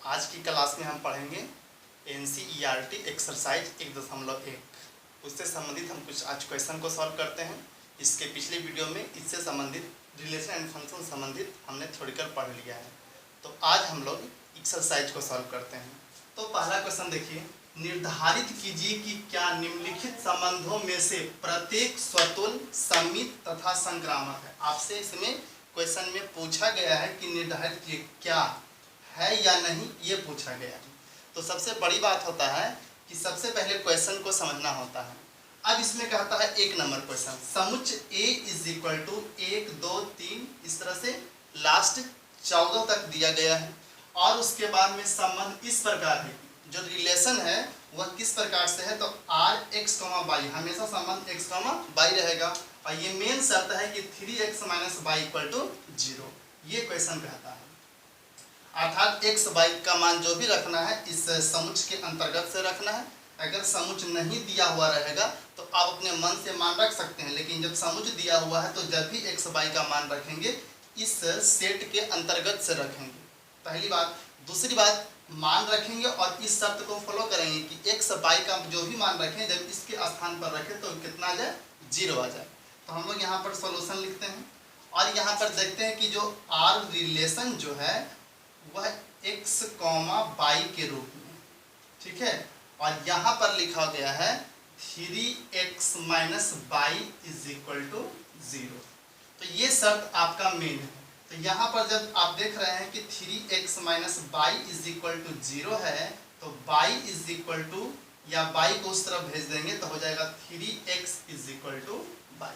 आज की क्लास में हम पढ़ेंगे NCERT एक्सरसाइज 1.1। उससे संबंधित हम कुछ आज क्वेश्चन को सॉल्व करते हैं। इसके पिछले वीडियो में इससे संबंधित रिलेशन एंड फंक्शन संबंधित हमने थोड़ी पढ़ लिया है। तो आज हम लोग एक्सरसाइज को सॉल्व करते हैं। तो पहला क्वेश्चन देखिए, निर्धारित कीजिए कि क्या निम्नलिखित संबंधों में से प्रत्येक स्वतुल, समित तथा संक्रामक है। आपसे इसमें क्वेश्चन में पूछा गया है कि निर्धारित कीजिए क्या है या नहीं, ये पूछा गया है। तो सबसे बड़ी बात होता है कि सबसे पहले क्वेश्चन को समझना होता है। अब इसमें कहता है एक नंबर क्वेश्चन, समुच्च A इज इक्वल टू 1 2 3 इस तरह से लास्ट 14 तक दिया गया है। और उसके बाद में संबंध इस प्रकार है, जो रिलेशन है वह किस प्रकार से है, तो Rx, y हमेशा संबंध x, y रहेगा। और ये मेन शर्त है कि 3x - y इक्वल टू 0, ये क्वेश्चन कहता है। अर्थात x y का मान जो भी रखना है इस समुच्च के अंतर्गत से रखना है। अगर समुच्च नहीं दिया हुआ रहेगा तो आप अपने मन से मान रख सकते हैं, लेकिन जब समुच्च दिया हुआ है तो जब भी x y का मान रखेंगे इस सेट के अंतर्गत से रखेंगे, पहली बात। दूसरी बात, मान रखेंगे और इस शर्त को फॉलो करेंगे कि x y का जो भी मान रखें जब इसके स्थान पर रखें तो कितना आ जाए, 0 आ जाए। तो हम लोग यहाँ पर सॉल्यूशन लिखते हैं और यहाँ पर देखते हैं कि जो R रिलेशन जो है वह x, y के रूप में, ठीक है। और यहाँ पर लिखा गया है 3x - y is equal to 0। तो ये शर्त आपका मेन है। तो यहाँ पर जब आप देख रहे हैं कि 3x - y is equal to 0 है तो y इज इक्वल टू, या y को उस तरफ भेज देंगे तो हो जाएगा 3x is equal to y,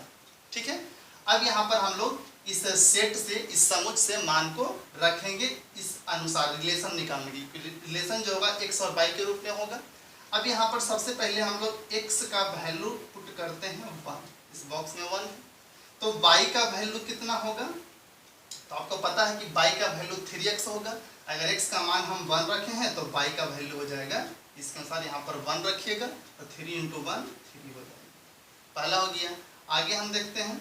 ठीक है। अब यहाँ पर हम लोग इस सेट से, इस समुच्च से मान को रखेंगे इस अनुसार रिलेशन निकालने की। रिलेशन जो होगा x और y के रूप में होगा। अब यहाँ पर सबसे पहले हम लोग x का वैल्यू पुट करते हैं 1, इस बॉक्स में 1 है। तो y का वैल्यू कितना होगा, तो आपको पता है कि y का वैल्यू 3x होगा। अगर x का मान हम 1 रखे हैं तो y का वैल्यू हो जाएगा इसके अनुसार, यहाँ पर 1 रखिएगा तो 3 × 1 3 हो जाएगा। पहला हो गया। आगे हम देखते हैं,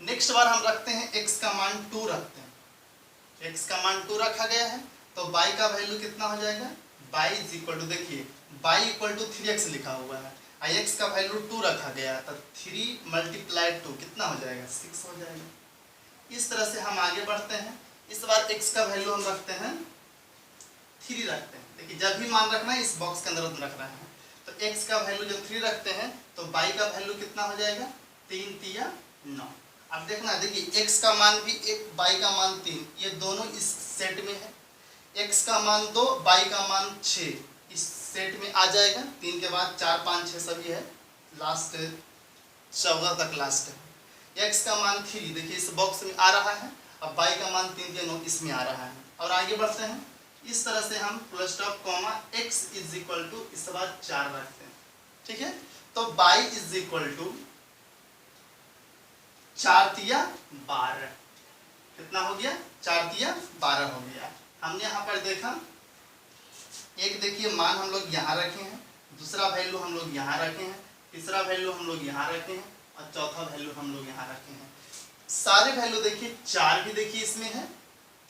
नेक्स्ट बार हम रखते हैं x का मान 2 रखते हैं। x का मान 2 रखा गया है तो y का वैल्यू कितना हो जाएगा, y इज इक्वल टू, देखिए y इक्वल टू 3x लिखा हुआ है, x का वैल्यू 2 रखा गया है तो 3 × 2 कितना हो जाएगा, 6 हो जाएगा। इस तरह से हम आगे बढ़ते हैं। इस बार x का वैल्यू हम रखते हैं 3 रखते हैं। देखिए जब भी मान रखना है इस बॉक्स के अंदर रख रहे हैं। तो x का वैल्यू जब 3 रखते हैं तो y का वैल्यू कितना हो जाएगा, 3 × 3 = 9। अब देखना, देखिए x का मान भी 1, y का मान 3, ये दोनों इस सेट में है। x का मान 2, y का मान 6 इस सेट में आ जाएगा। 3 के बाद 4 5 6 सभी है, लास्ट 14 तक लास्ट है। x का मान 3 देखिए इस बॉक्स में आ रहा है। अब y का मान 3 के 9 इसमें आ रहा है। और आगे बढ़ते हैं। इस तरह से हम full stop comma x is equal to इस बार 4 रखते हैं, ठीक है। तो y इज इक्वल टू 4 × 3 = 12, कितना हो गया, 4 × 3 = 12 हो गया। हमने यहाँ पर देखा, एक देखिए मान हम लोग यहाँ रखे हैं, दूसरा वैल्यू हम लोग यहाँ रखे हैं, तीसरा वैल्यू हम लोग यहाँ रखे हैं और चौथा वैल्यू हम लोग यहाँ रखे हैं। सारे वैल्यू देखिए 4 भी देखिए इसमें है,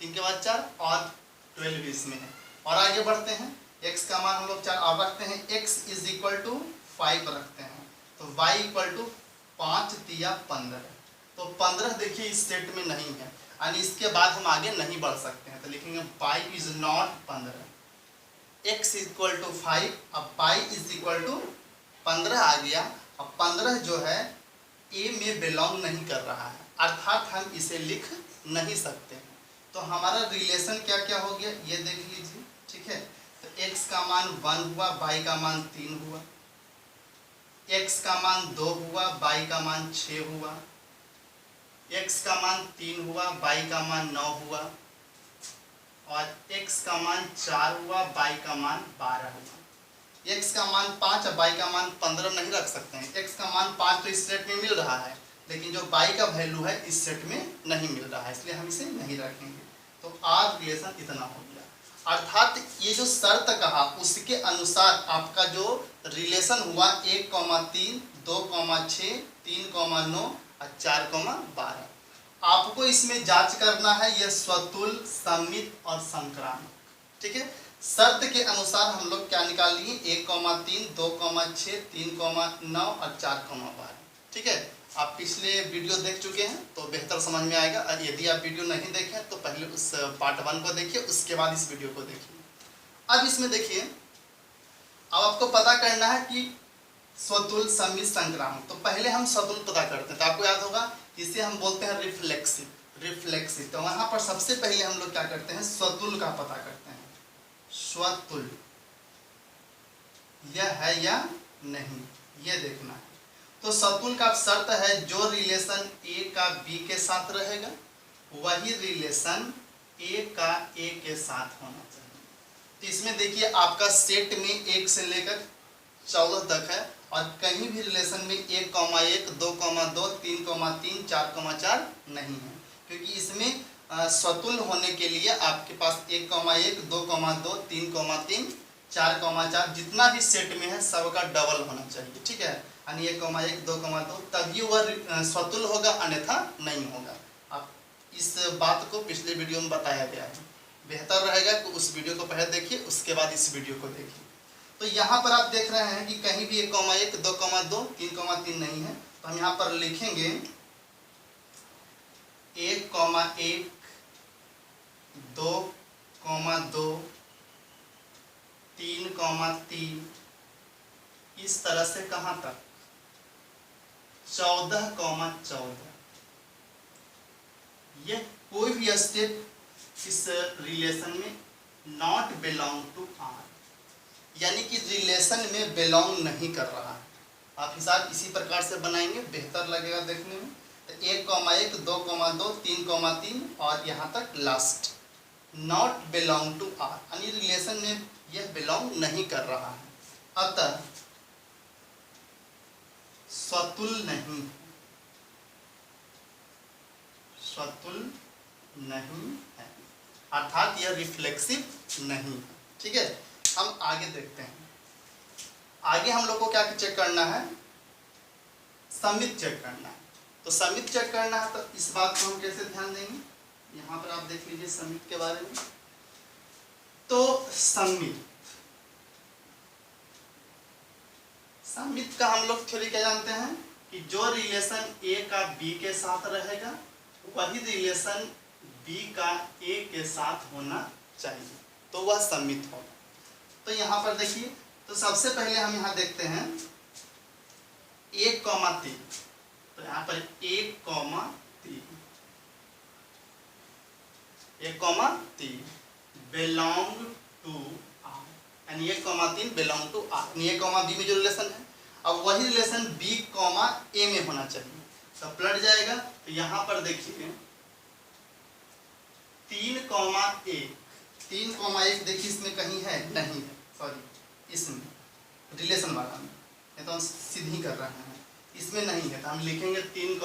3 के बाद 4 और 12 भी इसमें है। और आगे बढ़ते हैं, x का मान हम लोग 4 और रखते हैं, x इज इक्वल टू 5 रखते हैं। तो y इक्वल टू 5 × 3 = 15। तो 15 देखिए इस सेट में नहीं है, यानी इसके बाद हम आगे नहीं बढ़ सकते हैं। तो लिखेंगे y is not 15, x equal to 5। अब y इज इक्वल टू 15 आ गया। अब 15 जो है a में बिलोंग नहीं कर रहा है, अर्थात हम इसे लिख नहीं सकते हैं। तो हमारा रिलेशन क्या क्या हो गया ये देख लीजिए, ठीक है। तो x का मान 1 हुआ, y का मान 3 हुआ, x का मान 2 हुआ, y का मान 6 हुआ, x का मान 3 हुआ, y का मान 9 हुआ, और x का मान 4 हुआ, y का मान 12 हुआ। x का मान 5 और y का मान 15 नहीं रख सकते हैं। x का मान 5 तो इस सेट में मिल रहा है, लेकिन जो y का वैल्यू है इस सेट में नहीं मिल रहा है, इसलिए हम इसे नहीं रखेंगे। तो R रिलेशन इतना हो गया। अर्थात ये जो शर्त कहा उसके अनुसार आपका जो रिलेशन हुआ 1, 3, 2, 6, 3, 9 और 4, 12, आपको इसमें जांच करना है यह स्वतुल, सममित और संक्रामक। ठीक है, शर्त के अनुसार हम लोग क्या निकाल लिए, 1,3, 2,6, 3,9 और 4,12। ठीक है, आप पिछले वीडियो देख चुके हैं तो बेहतर समझ में आएगा। और यदि आप वीडियो नहीं देखें तो पहले उस पार्ट 1 को देखिए, उसके बाद इस वीडियो को देखिए। अब इसमें देखिए, अब आपको पता करना है कि स्वतुल, सममित, संक्रामक। तो पहले हम स्वतुल पता करते हैं। तो आपको याद होगा इसे हम बोलते हैं रिफ्लेक्सिव। तो वहां पर सबसे पहले हम लोग क्या करते हैं, स्वतुल का पता करते हैं। स्वतुल यह है या नहीं, यह देखना है। तो स्वतुल का शर्त है जो रिलेशन ए का बी के साथ रहेगा वही रिलेशन ए का ए के साथ होना चाहिए। तो इसमें देखिए आपका सेट में 1 से लेकर 14 तक है और कहीं भी रिलेशन में 1,1, 2,2, 3,3, 4,4 नहीं है, क्योंकि इसमें स्वतुल होने के लिए आपके पास 1,1, 2,2, 3,3, 4,4 जितना भी सेट में है सबका डबल होना चाहिए। ठीक है, यानी 1,1, 2,2 तभी वह स्वतुल होगा, अन्यथा नहीं होगा। आप इस बात को पिछले वीडियो में बताया गया है। बेहतर रहेगा कि उस वीडियो को पहले देखिए, उसके बाद इस वीडियो को देखिए। तो यहाँ पर आप देख रहे हैं कि कहीं भी 1,1, 2,2, 3,3 नहीं है। तो हम यहाँ पर लिखेंगे 1,1, 2,2, 3,3 इस तरह से कहाँ तक 14,14। ये कोई भी स्टेप इस रिलेशन में नॉट बिलोंग टू आर, यानी कि रिलेशन में बिलोंग नहीं कर रहा है। आप हिसाब इसी प्रकार से बनाएंगे, बेहतर लगेगा देखने में। तो 1,1, 2,2, 3,3 और यहाँ तक last not belong to R, यानी रिलेशन में यह बिलोंग नहीं कर रहा है, अतः स्वतुल नहीं है, अर्थात यह रिफ्लेक्सिव नहीं है। ठीक है, हम आगे देखते हैं। आगे हम लोग को क्या चेक करना है, सममित चेक करना है। तो सममित चेक करना है तो इस बात को हम कैसे ध्यान देंगे, यहाँ पर आप देख लीजिए सममित के बारे में। तो सममित का हम लोग थ्योरी क्या जानते हैं कि जो रिलेशन ए का बी के साथ रहेगा वही रिलेशन बी का ए के साथ होना चाहिए, तो वह सममित होगा। तो यहाँ पर देखिए, तो सबसे पहले हम यहाँ देखते हैं 1,3। तो यहाँ पर 1,3 बिलोंग टू आर, यानी 1,3 बिलोंग टू आर, यानी A, B में जो रिलेशन है अब वही रिलेशन B, A में होना चाहिए। तो पलट जाएगा। तो यहाँ पर देखिए 3,1 देखिए इसमें कहीं है नहीं है, सॉरी इसमें रिलेशन वाला में, ये तो हम सीधी कर रहे हैं, इसमें नहीं है। तो हम लिखेंगे 3,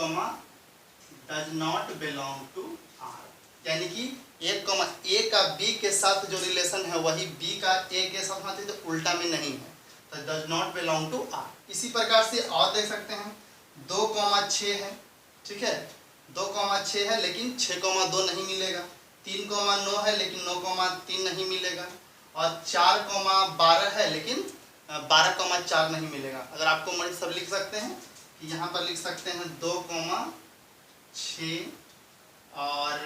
does not belong to R, यानी कि 1,A का B के साथ जो रिलेशन है वही B का A के साथ होना चाहिए, तो उल्टा में नहीं है, तो does not belong to R. इसी प्रकार से और देख सकते हैं 2,6 है। ठीक है, 2,6 है लेकिन 6,2 नहीं मिलेगा, 3,9 है लेकिन 9,3 नहीं मिलेगा, और 4,12 है लेकिन 12,4 नहीं मिलेगा। अगर आपको मर्जी सब लिख सकते हैं कि यहाँ पर लिख सकते हैं 2,6 और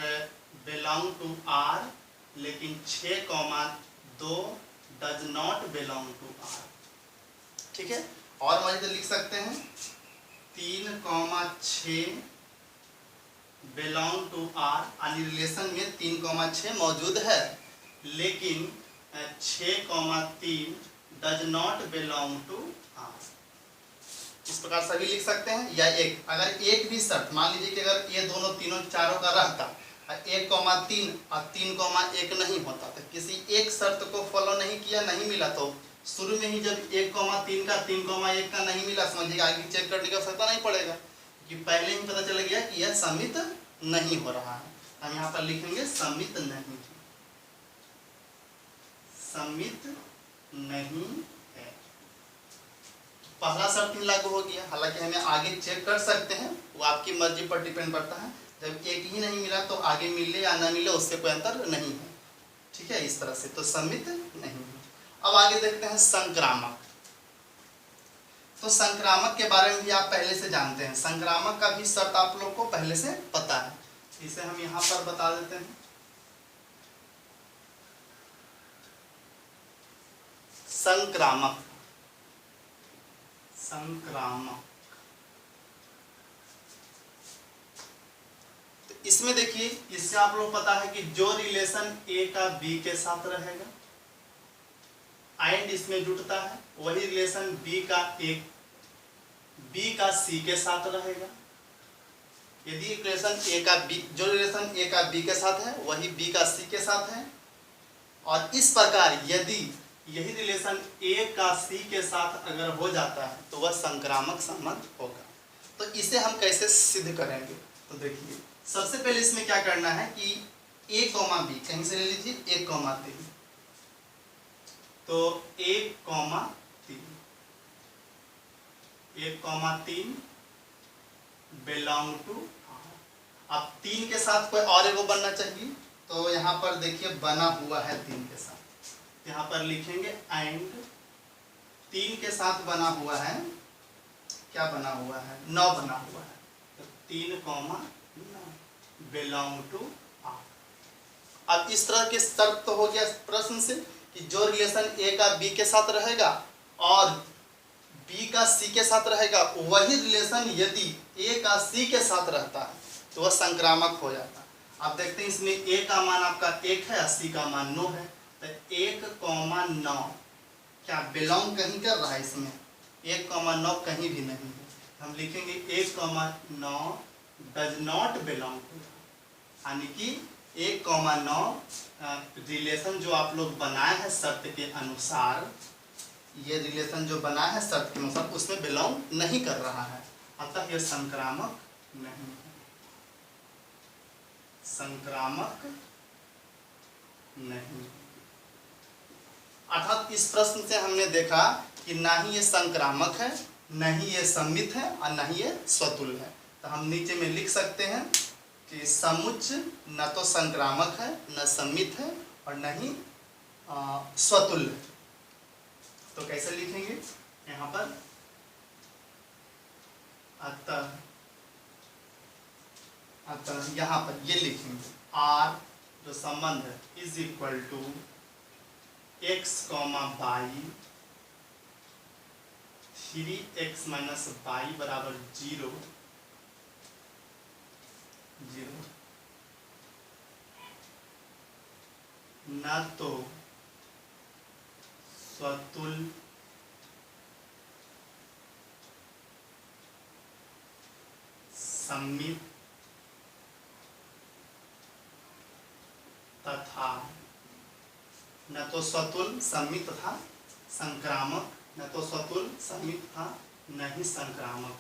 बिलोंग टू आर, लेकिन 6,2 does not belong to R. ठीक है, और मर्जी तो लिख सकते हैं 3,6 बिलोंग टू आर, यानी रिलेशन में 3,6 मौजूद है लेकिन 6,3 does not belong to R. इस प्रकार सभी लिख सकते हैं। या एक, अगर एक भी शर्त मान लीजिए कि अगर ये दोनों तीनों चारों का रहता 1,3 और 3,1 नहीं होता, तो किसी एक शर्त को फॉलो नहीं किया, नहीं मिला, तो शुरू में ही जब 1,3 का 3,1 का नहीं मिला, समझिएगा आगे चेक करने की आवश्यकता नहीं पड़ेगा, कि पहले ही पता चल गया कि यह सममित नहीं हो रहा है। हम यहाँ पर लिखेंगे सममित नहीं है। पहला शर्त ही लागू हो गया। हालांकि हमें आगे चेक कर सकते हैं, वो आपकी मर्जी पर डिपेंड करता है। जब एक ही नहीं मिला तो आगे मिले या ना मिले उससे कोई अंतर नहीं है, ठीक है, इस तरह से, तो सममित नहीं है। अब आगे देखते हैं संक्रामक। तो संक्रामक के बारे में भी आप पहले से जानते हैं, संक्रामक का भी शर्त आप लोग को पहले से पता है, इसे हम यहाँ पर बता देते हैं। संक्रामक, संक्रामक, तो इसमें देखिए, इससे आप लोग पता है कि जो रिलेशन ए का बी के साथ रहेगा एंड इसमें जुटता है, वही रिलेशन बी का सी के साथ रहेगा। यदि रिलेशन ए का बी, जो रिलेशन ए का बी के साथ है वही बी का सी के साथ है, और इस प्रकार यदि यही रिलेशन ए का सी के साथ अगर हो जाता है तो वह संक्रामक संबंध होगा। तो इसे हम कैसे सिद्ध करेंगे, तो देखिए सबसे पहले इसमें क्या करना है कि ए कॉमा बी कहीं से ले लीजिए, 1,3, तो 1,3 बिलोंग टू, अब 3 के साथ कोई और एगो बनना चाहिए, तो यहाँ पर देखिए बना हुआ है 3 के साथ, यहाँ पर लिखेंगे एंड 3 के साथ बना हुआ है, क्या बना हुआ है, 9 बना हुआ है, तो 3,9 बिलोंग टू आर। अब इस तरह के शर्त तो हो गया प्रश्न से कि जो रिलेशन ए का बी के साथ रहेगा और बी का सी के साथ रहेगा, वही रिलेशन यदि ए का सी के साथ रहता है तो वह संक्रामक हो जाता है। अब देखते हैं इसमें ए का मान आपका 1 है और सी का मान 9 है, तो 1,9 क्या बिलोंग कहीं कर रहा है, इसमें 1,9 कहीं भी नहीं है, हम लिखेंगे 1,9 डज नॉट बिलोंग टू, यानी कि 1,9 रिलेशन जो आप लोग बनाए हैं शर्त के अनुसार, ये रिलेशन जो बना है शर्त के अनुसार उसमें बिलोंग नहीं कर रहा है, अतः यह संक्रामक नहीं है, संक्रामक नहीं। अर्थात इस प्रश्न से हमने देखा कि ना ही ये संक्रामक है, न ही ये सम्मित है और न ही ये स्वतुल्य है। तो हम नीचे में लिख सकते हैं कि समुच्च न तो संक्रामक है, न सम्मित है और न ही स्वतुल्य है। तो कैसे लिखेंगे यहाँ पर, अतः यहाँ पर ये लिखेंगे आर जो संबंध है is equal to x, y 3x minus y बराबर 0, न तो स्वतुल्य सम्मित तथा, न तो स्वतुल्य सम्मित तथा संक्रामक, न तो स्वतुल्य सम्मित तथा न ही संक्रामक,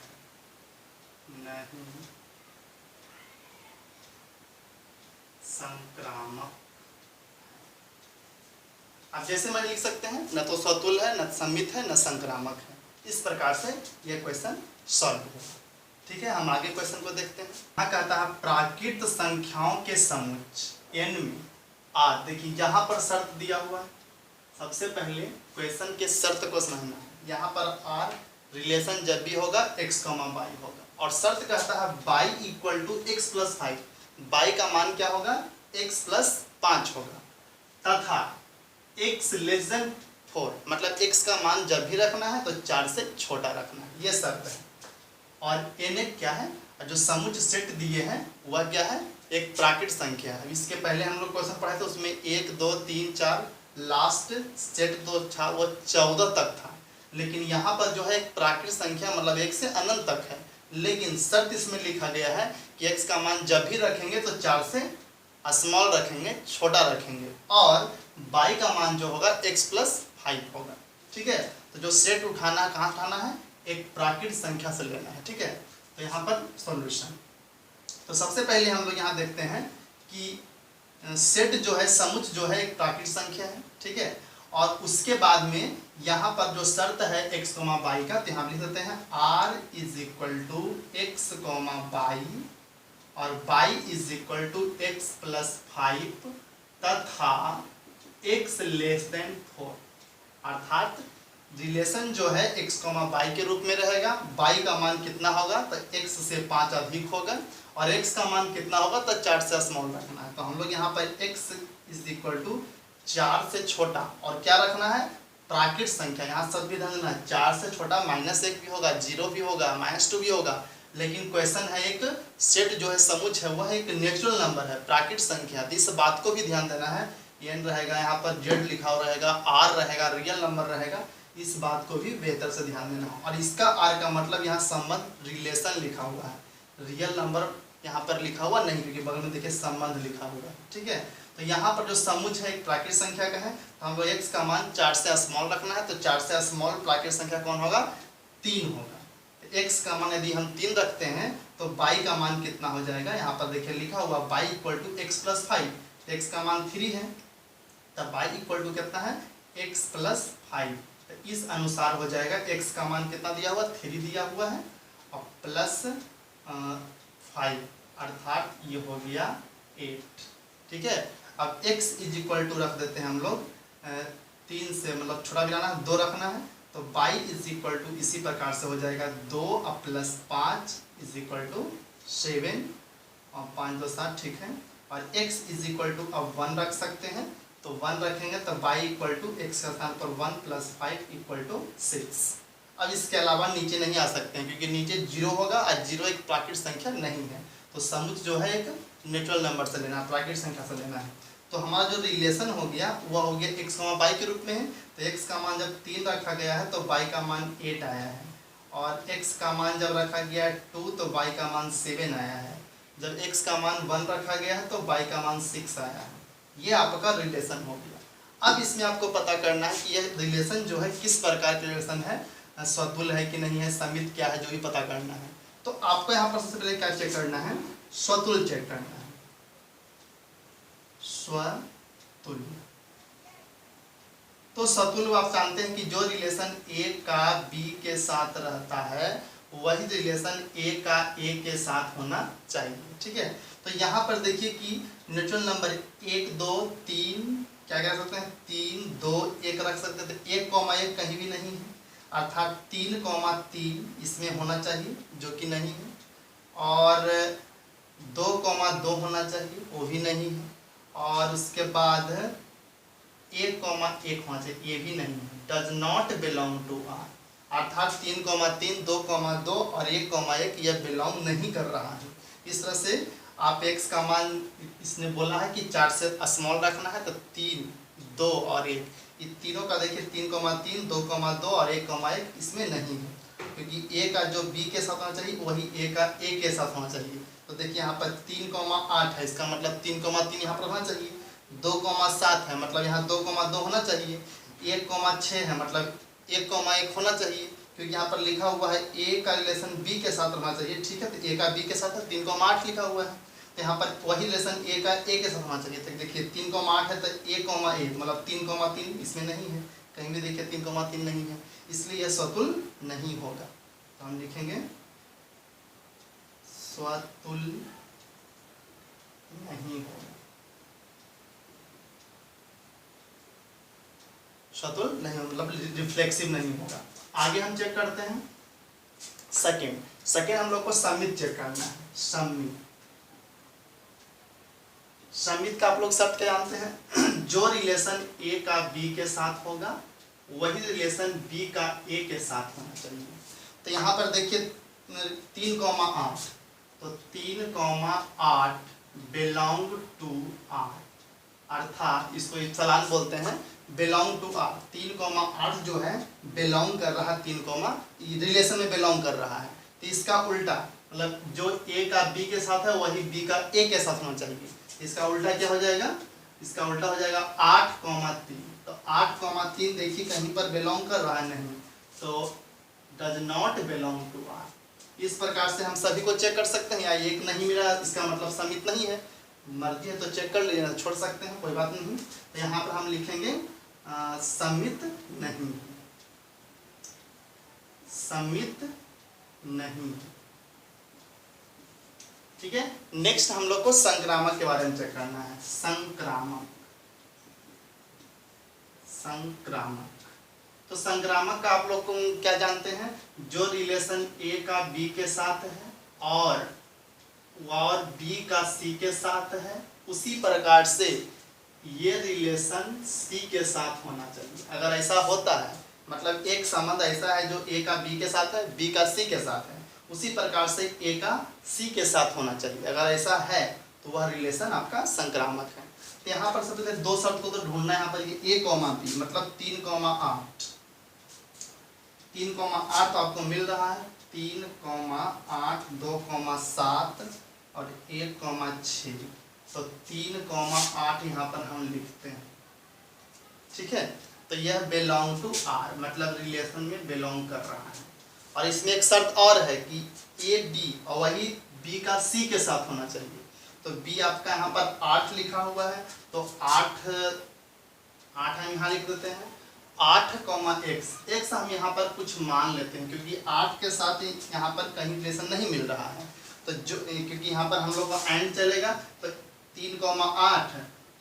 नहीं संक्रामक। अब जैसे मैं लिख सकते हैं न तो स्वतुल्य है, न सम्मित है, न संक्रामक है। इस प्रकार से यह क्वेश्चन सॉल्व होगा। ठीक है, हम आगे क्वेश्चन को देखते हैं। यहाँ कहता है प्राकृत संख्याओं के समुच्चय n में आर। देखिए यहाँ पर शर्त दिया हुआ है, सबसे पहले क्वेश्चन के शर्त को समझना है। यहाँ पर आर रिलेशन जब भी होगा x, y होगा, और शर्त कहता है y equal to x plus 5। y का मान क्या होगा, x प्लस 5 होगा, तथा x लेस देन 4, मतलब x का मान जब भी रखना है तो 4 से छोटा रखना है, ये शर्त है। और n क्या है, जो समुच्चय सेट दिए हैं वह क्या है, एक प्राकृत संख्या है। इसके पहले हम लोग क्वेश्चन पढ़े थे, उसमें 1 2 3 4 लास्ट सेट जो था वो 14 तक था, लेकिन यहाँ पर जो है एक प्राकृत संख्या मतलब 1 से अनंत तक है, लेकिन शर्त इसमें लिखा गया है कि x का मान जब भी रखेंगे तो 4 से स्मॉल रखेंगे, छोटा रखेंगे, और y का मान जो होगा x प्लस 5 होगा। ठीक है, तो जो सेट उठाना है कहाँ उठाना है, एक प्राकृत संख्या से लेना है। ठीक है, तो यहाँ पर सॉल्यूशन, तो सबसे पहले हम लोग यहाँ देखते हैं कि सेट जो है समुच्चय जो है एक प्राकृत संख्या है। ठीक है, और उसके बाद में यहाँ पर जो शर्त है x, y का, तो यहाँ लिख देते हैं r is equal to x, y और y is equal to X plus 5 तथा x लेस देन 4। अर्थात रिलेशन जो है x, y के रूप में रहेगा। y का मान कितना होगा तो x से 5 अधिक होगा और x का मान कितना होगा तो 4 से स्मॉल रखना है। तो हम लोग यहाँ पर x इज इक्वल टू 4 से छोटा और क्या रखना है प्राकृत संख्या। यहाँ सब भी ध्यान देना है, 4 से छोटा -1 भी होगा, 0 भी होगा, -2 भी होगा, लेकिन क्वेश्चन है एक सेट जो है समुच्च है वह एक नेचुरल नंबर है, प्राकृत संख्या। तो इस बात को भी ध्यान देना है। n रहेगा, यहाँ पर z लिखा हुआ रहेगा, r रहेगा, रियल नंबर रहेगा, इस बात को भी बेहतर से ध्यान देना है। और इसका r का मतलब यहाँ संबंध रिलेशन लिखा हुआ है, रियल नंबर यहाँ पर लिखा हुआ नहीं, क्योंकि बगल में देखिए संबंध लिखा हुआ है। ठीक है, तो यहाँ पर जो समुच्च है एक प्राकृत संख्या का है, तो हम लोग x का मान 4 से स्मॉल रखना है। तो 4 से स्मॉल प्राकृत संख्या कौन होगा 3 होगा। तो x का मान यदि हम 3 रखते हैं तो y का मान कितना हो जाएगा, यहाँ पर देखिए लिखा हुआ y equal to X plus 5। x का मान 3 है तब y इक्वल टू कितना है x प्लस 5। तो इस अनुसार हो जाएगा, x का मान कितना दिया हुआ 3 दिया हुआ है और प्लस 5 अर्थात ये हो गया 8। ठीक है, अब x इज इक्वल टू रख देते हैं हम लोग 3 से, मतलब छोटा भी लाना है, 2 रखना है। तो y इज इक्वल टू इसी प्रकार से हो जाएगा 2 और प्लस 5 इज इक्वल टू 7 और 5 2 7। ठीक है, और x इज इक्वल टू अब 1 रख सकते हैं, तो 1 रखेंगे तो y इक्वल टू एक्स का स्थान पर 1 प्लस 5 इक्वल टू 6। अब इसके अलावा नीचे नहीं आ सकते हैं क्योंकि नीचे 0 होगा और 0 एक प्राकृत संख्या नहीं है। तो समुच्च जो है एक नेचुरल नंबर से लेना है, प्राकृत संख्या से लेना है। तो हमारा जो रिलेशन हो गया वह हो गया x, y के रूप में है। तो x का मान जब 3 रखा गया है तो y का मान 8 आया है, और x का मान जब रखा गया है 2 तो y का मान 7 आया है। जब x का मान 1 रखा गया है तो y का मान 6 आया है। ये आपका रिलेशन हो गया। अब इसमें आपको पता करना है कि यह रिलेशन जो है किस प्रकार का रिलेशन है, स्वतुल्य है कि नहीं है, समित क्या है, जो भी पता करना है। तो आपको यहाँ पर सबसे पहले क्या चेक करना है, स्वतुल्य चेक करना है, स्वतुल्य। तो स्वतुल्य आप जानते हैं कि जो रिलेशन a का b के साथ रहता है वही रिलेशन a का a के साथ होना चाहिए। ठीक है, तो यहाँ पर देखिए कि नेचुरल नंबर 1 2 3 क्या कह सकते हैं 3 2 1 रख सकते हैं। तो 1, 1 कहीं भी नहीं है, अर्थात 3, 3 इसमें होना चाहिए जो कि नहीं है, और 2, 2 होना चाहिए वो भी नहीं है, और उसके बाद 1, 1 होना चाहिए ये भी नहीं है, does not belong to R। अर्थात 3, 3 2, 2 और 1, 1 यह बिलोंग नहीं कर रहा है। इस तरह से आप x का मान, इसने बोला है कि 4 से स्मॉल रखना है, तो 3 2 और 1, ये तीनों का देखिए 3, 3 2, 2 और 1, 1 इसमें नहीं है, क्योंकि a का जो b के साथ होना चाहिए वही a का a के साथ होना चाहिए। तो देखिए यहाँ पर 3, 8 है, इसका मतलब 3, 3 यहाँ पर होना चाहिए। 2, 7 है, मतलब यहाँ 2, 2 होना चाहिए। 1, 6 है, मतलब 1, 1 होना चाहिए, क्योंकि यहाँ पर लिखा हुआ है a का रिलेशन b के साथ होना चाहिए। ठीक है, तो a का b के साथ है, 3, 8 लिखा हुआ है, तो यहाँ पर वही रिलेशन a का a के साथ होना चाहिए। तो देखिए 3, 8 है तो 1, 1 मतलब 3, 3 इसमें नहीं है, कहीं भी देखिए 3, 3 नहीं है, इसलिए यह स्वतुल्य नहीं होगा। तो हम लिखेंगे स्वतुल्य नहीं होगा, स्वतुल्य नहीं मतलब रिफ्लेक्सिव नहीं होगा। आगे हम चेक करते हैं सेकंड हम लोग को समित चेक करना है। समित का आप लोग शब्द क्या जानते हैं, जो रिलेशन a का b के साथ होगा वही रिलेशन b का a के साथ होना चाहिए। तो यहाँ पर देखिए 3, 8, तो 3, 8 बिलोंग टू R, अर्थात इसको इप्सिलॉन बोलते हैं, बिलोंग टू R। 3, 8 जो है बिलोंग कर रहा है, 3 रिलेशन में बिलोंग कर रहा है। तो इसका उल्टा मतलब जो a का b के साथ है वही b का a के साथ होना चाहिए। इसका उल्टा क्या हो जाएगा, इसका उल्टा हो जाएगा 8, 3। तो 8, 3 देखिए कहीं पर बिलोंग कर रहा है नहीं, तो does not belong to R। इस प्रकार से हम सभी को चेक कर सकते हैं। या एक नहीं मिला इसका मतलब समित नहीं है, मर्जी है तो चेक कर लेना, छोड़ सकते हैं कोई बात नहीं। तो यहाँ पर हम लिखेंगे समित नहीं, समित नहीं। ठीक है। नेक्स्ट हम लोग को संक्रामक के बारे में चेक करना है। संक्रामक तो संक्रामक का आप लोग को क्या जानते हैं, जो रिलेशन ए का बी के साथ है और बी का सी के साथ है, उसी प्रकार से ये रिलेशन सी के साथ होना चाहिए। अगर ऐसा होता है, मतलब एक संबंध ऐसा है जो ए का बी के साथ है, बी का सी के साथ है, उसी प्रकार से ए का सी के साथ होना चाहिए। अगर ऐसा है तो वह रिलेशन आपका संक्रामक है। तो यहाँ पर सबसे पहले 2 शर्त को तो ढूंढना है। यहाँ पर ये ए कॉमा बी मतलब 3,8 तो आपको मिल रहा है। 3,8 2,7 और 1,6 तो 3,8 यहाँ पर हम लिखते हैं। ठीक है, तो यह बिलोंग टू आर मतलब रिलेशन में बिलोंग कर रहा है। और इसमें एक शर्त और है कि ए बी और वही बी का सी के साथ होना चाहिए। तो बी आपका यहाँ पर 8 लिखा हुआ है, तो 8 हम यहाँ लिख देते हैं। 8, x हम यहाँ पर कुछ मान लेते हैं क्योंकि 8 के साथ यहाँ पर कहीं रिलेशन नहीं मिल रहा है। तो जो क्योंकि यहाँ पर हम लोग का एंड चलेगा, तो 3,8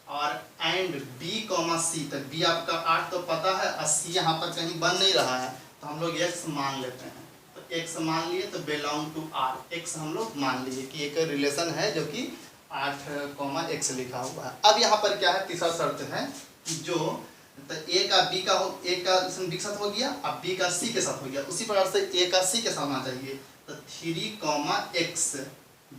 और एंड बी सी, तो बी आपका 8 तो पता है और सी यहाँ पर कहीं बन नहीं रहा है, तो हम लोग x मान लेते हैं। तो x मान लिए तो बिलोंग टू आर, x हम लोग मान लिए कि एक रिलेशन है जो कि 8,x लिखा हुआ है। अब यहाँ पर क्या है, तीसरा शर्त है कि जो तो ए का बी का बी के साथ हो गया, अब बी का सी के साथ हो गया, उसी प्रकार से ए का सी के साथ होना चाहिए। तो 3,x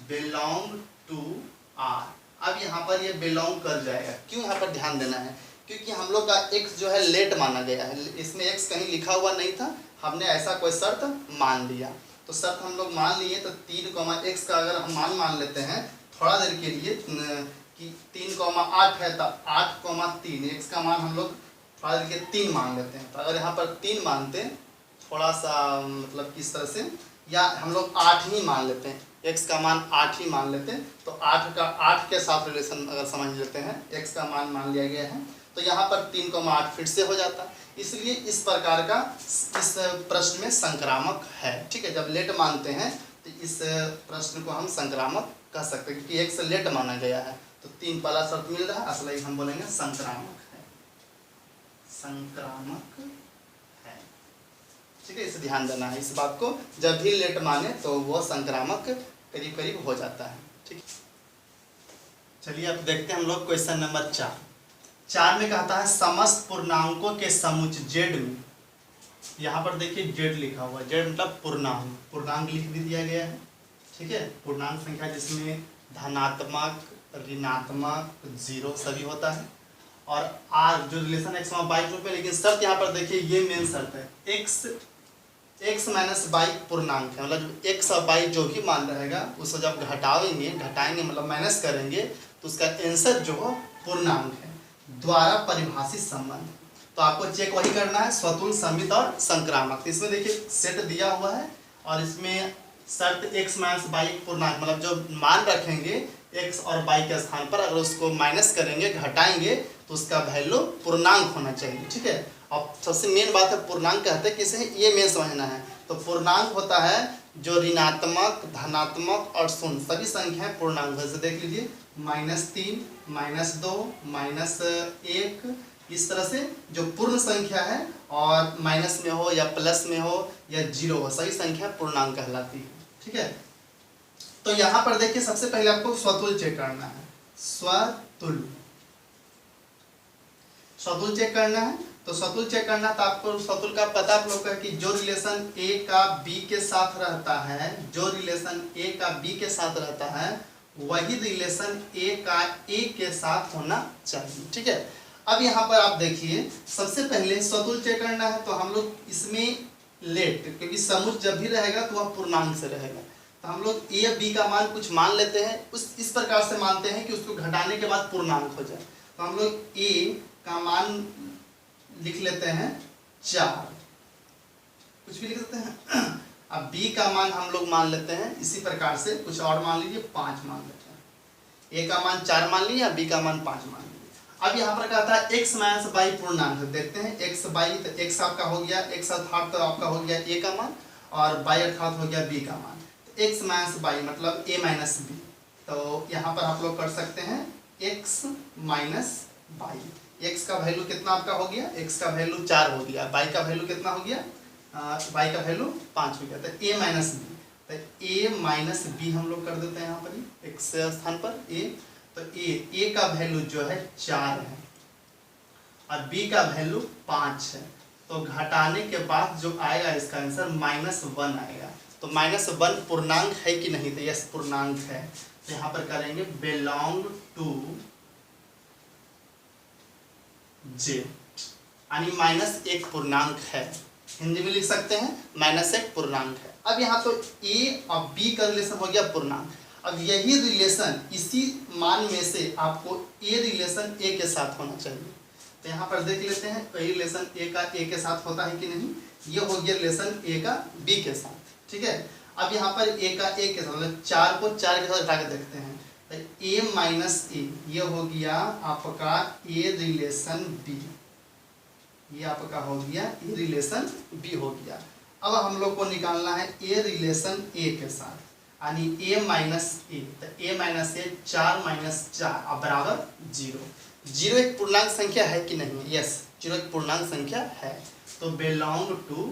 बिलोंग टू आर। अब यहाँ पर ये बिलोंग कर जाएगा। क्यों यहाँ पर ध्यान देना है, क्योंकि हम लोग का x जो है लेट माना गया है, इसमें x कहीं लिखा हुआ नहीं था, हमने ऐसा कोई शर्त मान लिया। तो शर्त हम लोग मान लिए, तो 3,x का अगर हम मान लेते हैं थोड़ा देर के लिए कि 3,8 है, तो 8,3 x का मान हम लोग थोड़ा देर के 3 मान लेते हैं। तो अगर यहाँ पर 3 मानते थोड़ा सा मतलब किस तरह से, या हम लोग 8 ही मान लेते हैं, x का मान 8 ही मान लेते हैं, तो 8 के साथ रिलेशन अगर समझ लेते हैं, x का मान लिया गया है, तो यहाँ पर 3,8 फिर से हो जाता है। इसलिए इस प्रकार का इस प्रश्न में संक्रामक है। ठीक है, जब लेट मानते हैं तो इस प्रश्न को हम संक्रामक कह सकते हैं क्योंकि x लेट माना गया है। तो 3 पहला शर्त मिल रहा है, असली हम बोलेंगे संक्रामक है, संक्रामक है। ठीक है, इसे ध्यान देना है इस बात को, जब भी लेट माने तो वो संक्रामक करीब करीब हो जाता है। ठीक, चलिए अब देखते हैं हम लोग क्वेश्चन नंबर 4 में कहता है समस्त पूर्णांकों के समुच्चय z में, यहाँ पर देखिए z लिखा हुआ है, z मतलब पूर्णांक लिख भी दिया गया है। ठीक है, पूर्णांक संख्या जिसमें धनात्मक ऋणात्मक 0 सभी होता है, और r जो रिलेशन x y के रूप में, लेकिन शर्त यहाँ पर देखिए ये मेन शर्त है, x माइनस y पूर्णांक है, मतलब x और y जो भी मान रहेगा उसको जब घटाएंगे मतलब माइनस करेंगे तो उसका आंसर जो हो पूर्णांक है, द्वारा परिभाषित संबंध। तो आपको चेक वही करना है, स्वतुल्य समित और संक्रामक। तो इसमें देखिए सेट दिया हुआ है और इसमें शर्त x माइनस y पूर्णांक, मतलब जो मान रखेंगे x और y के स्थान पर, अगर उसको माइनस करेंगे घटाएंगे तो उसका वैल्यू पूर्णांक होना चाहिए। ठीक है, अब सबसे मेन बात है पूर्णांक कहते हैं किसे, ये मेन समझना है। तो पूर्णांक होता है जो ऋणात्मक धनात्मक और शून्य सभी संख्याएं पूर्णांक, जैसे देख लीजिए -3 -2 -1, इस तरह से जो पूर्ण संख्या है और माइनस में हो या प्लस में हो या 0 हो, सभी संख्या पूर्णांक कहलाती है। ठीक है, तो यहाँ पर देखिए सबसे पहले आपको स्वतुल्य चेक करना है, स्वतुल्य चेक करना है। तो स्वतुल्य चेक करना, तो आपको स्वतुल्य का पता आप लोग का कि जो रिलेशन a का b के साथ रहता है, जो रिलेशन a का b के साथ रहता है वही रिलेशन a का a के साथ होना चाहिए। ठीक है, अब यहाँ पर आप देखिए सबसे पहले स्वतुल्य चेक करना है, तो हम लोग इसमें लेट, क्योंकि समुच्चय जब भी रहेगा तो वह पूर्णांक से रहेगा, तो हम लोग a b का मान कुछ मान लेते हैं, इस प्रकार से मानते हैं कि उसको घटाने के बाद पूर्णांक हो जाए। तो हम लोग a का मान लिख लेते हैं 4, कुछ भी लिख सकते हैं। अब b का मान हम लोग मान लेते हैं इसी प्रकार से, कुछ और मान लीजिए 5 मान लेते हैं। a का मान 4 मान लिया, b का मान 5 मान लिया। अब यहाँ पर कहता है x माइनस y पूर्णांक, देखते हैं x y, तो x आपका हो गया, x अर्थात तो आपका हो गया a का मान और y अर्थात हो गया b का मान। तो x माइनस y मतलब a माइनस b, तो यहाँ पर आप लोग कर सकते हैं x माइनस वाई। एक्स का वैल्यू कितना आपका हो गया, एक्स का वैल्यू 4 हो गया, वाई का वैल्यू कितना हो गया, वाई का वैल्यू 5 हो गया। तो a माइनस बी, तो a माइनस बी हम लोग कर देते हैं यहाँ पर ही x स्थान पर a। तो a का वैल्यू जो है 4 है और b का वैल्यू 5 है। तो घटाने के बाद जो आएगा इसका आंसर -1 आएगा। तो -1 पूर्णांक है कि नहीं, तो यस पूर्णांक है। तो यहाँ पर करेंगे बिलोंग टू जे, यानी -1 पूर्णांक है। हिंदी में लिख सकते हैं -1 पूर्णांक है। अब यहाँ तो a और b का रिलेशन हो गया पूर्णांक। अब यही रिलेशन इसी मान में से आपको a रिलेशन a के साथ होना चाहिए। तो यहाँ पर देख लेते हैं a रिलेशन a का a के साथ होता है कि नहीं। ये हो गया रिलेशन a का b के साथ, ठीक है। अब यहाँ पर a का a के साथ, मतलब 4 को 4 के साथ उठा के देखते हैं। तो a माइनस a, ये हो गया आपका a रिलेशन b, ये आपका हो गया a रिलेशन b हो गया। अब हम लोग को निकालना है a रिलेशन a के साथ, यानी a माइनस a। तो a माइनस a 4 माइनस 4 अब बराबर 0। 0 एक पूर्णांक संख्या है कि नहीं, यस 0 एक पूर्णांक संख्या है। तो बिलोंग टू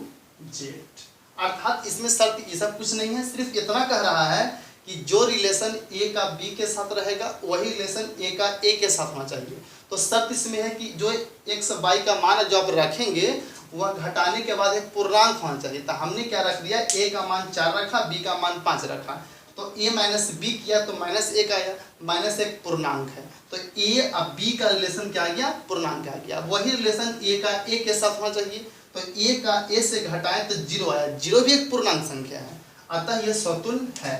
जेड, अर्थात इसमें शर्त ये सब कुछ नहीं है, सिर्फ इतना कह रहा है कि जो रिलेशन a का b के साथ रहेगा वही रिलेशन a का a के साथ होना चाहिए। तो शर्त इसमें है कि जो x y का मान जो आप रखेंगे वह घटाने के बाद एक पूर्णांक होना चाहिए। तो हमने क्या रख दिया, a का मान 4 रखा, b का मान 5 रखा। तो a माइनस बी किया तो -1 आया, -1 पूर्णांक है। तो a और b का रिलेशन क्या आ गया, पूर्णांक आ गया। वही रिलेशन a का a के साथ होना चाहिए। तो a का a से घटाएं तो 0 आया, 0 भी एक पूर्णांक संख्या है, अतः यह स्वतुल्य है,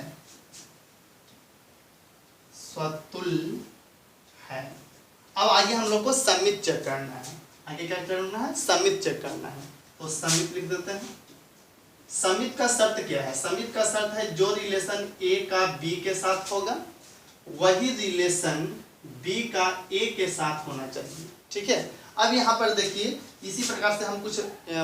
स्वतुल्य है। अब आगे हम लोग को समित चेक करना है। आगे क्या करना है, समित चेक करना है। तो समित लिख देते हैं। समित का शर्त क्या है, समित का शर्त है जो रिलेशन a का b के साथ होगा वही रिलेशन b का a के साथ होना चाहिए, ठीक है। अब यहाँ पर देखिए इसी प्रकार से हम कुछ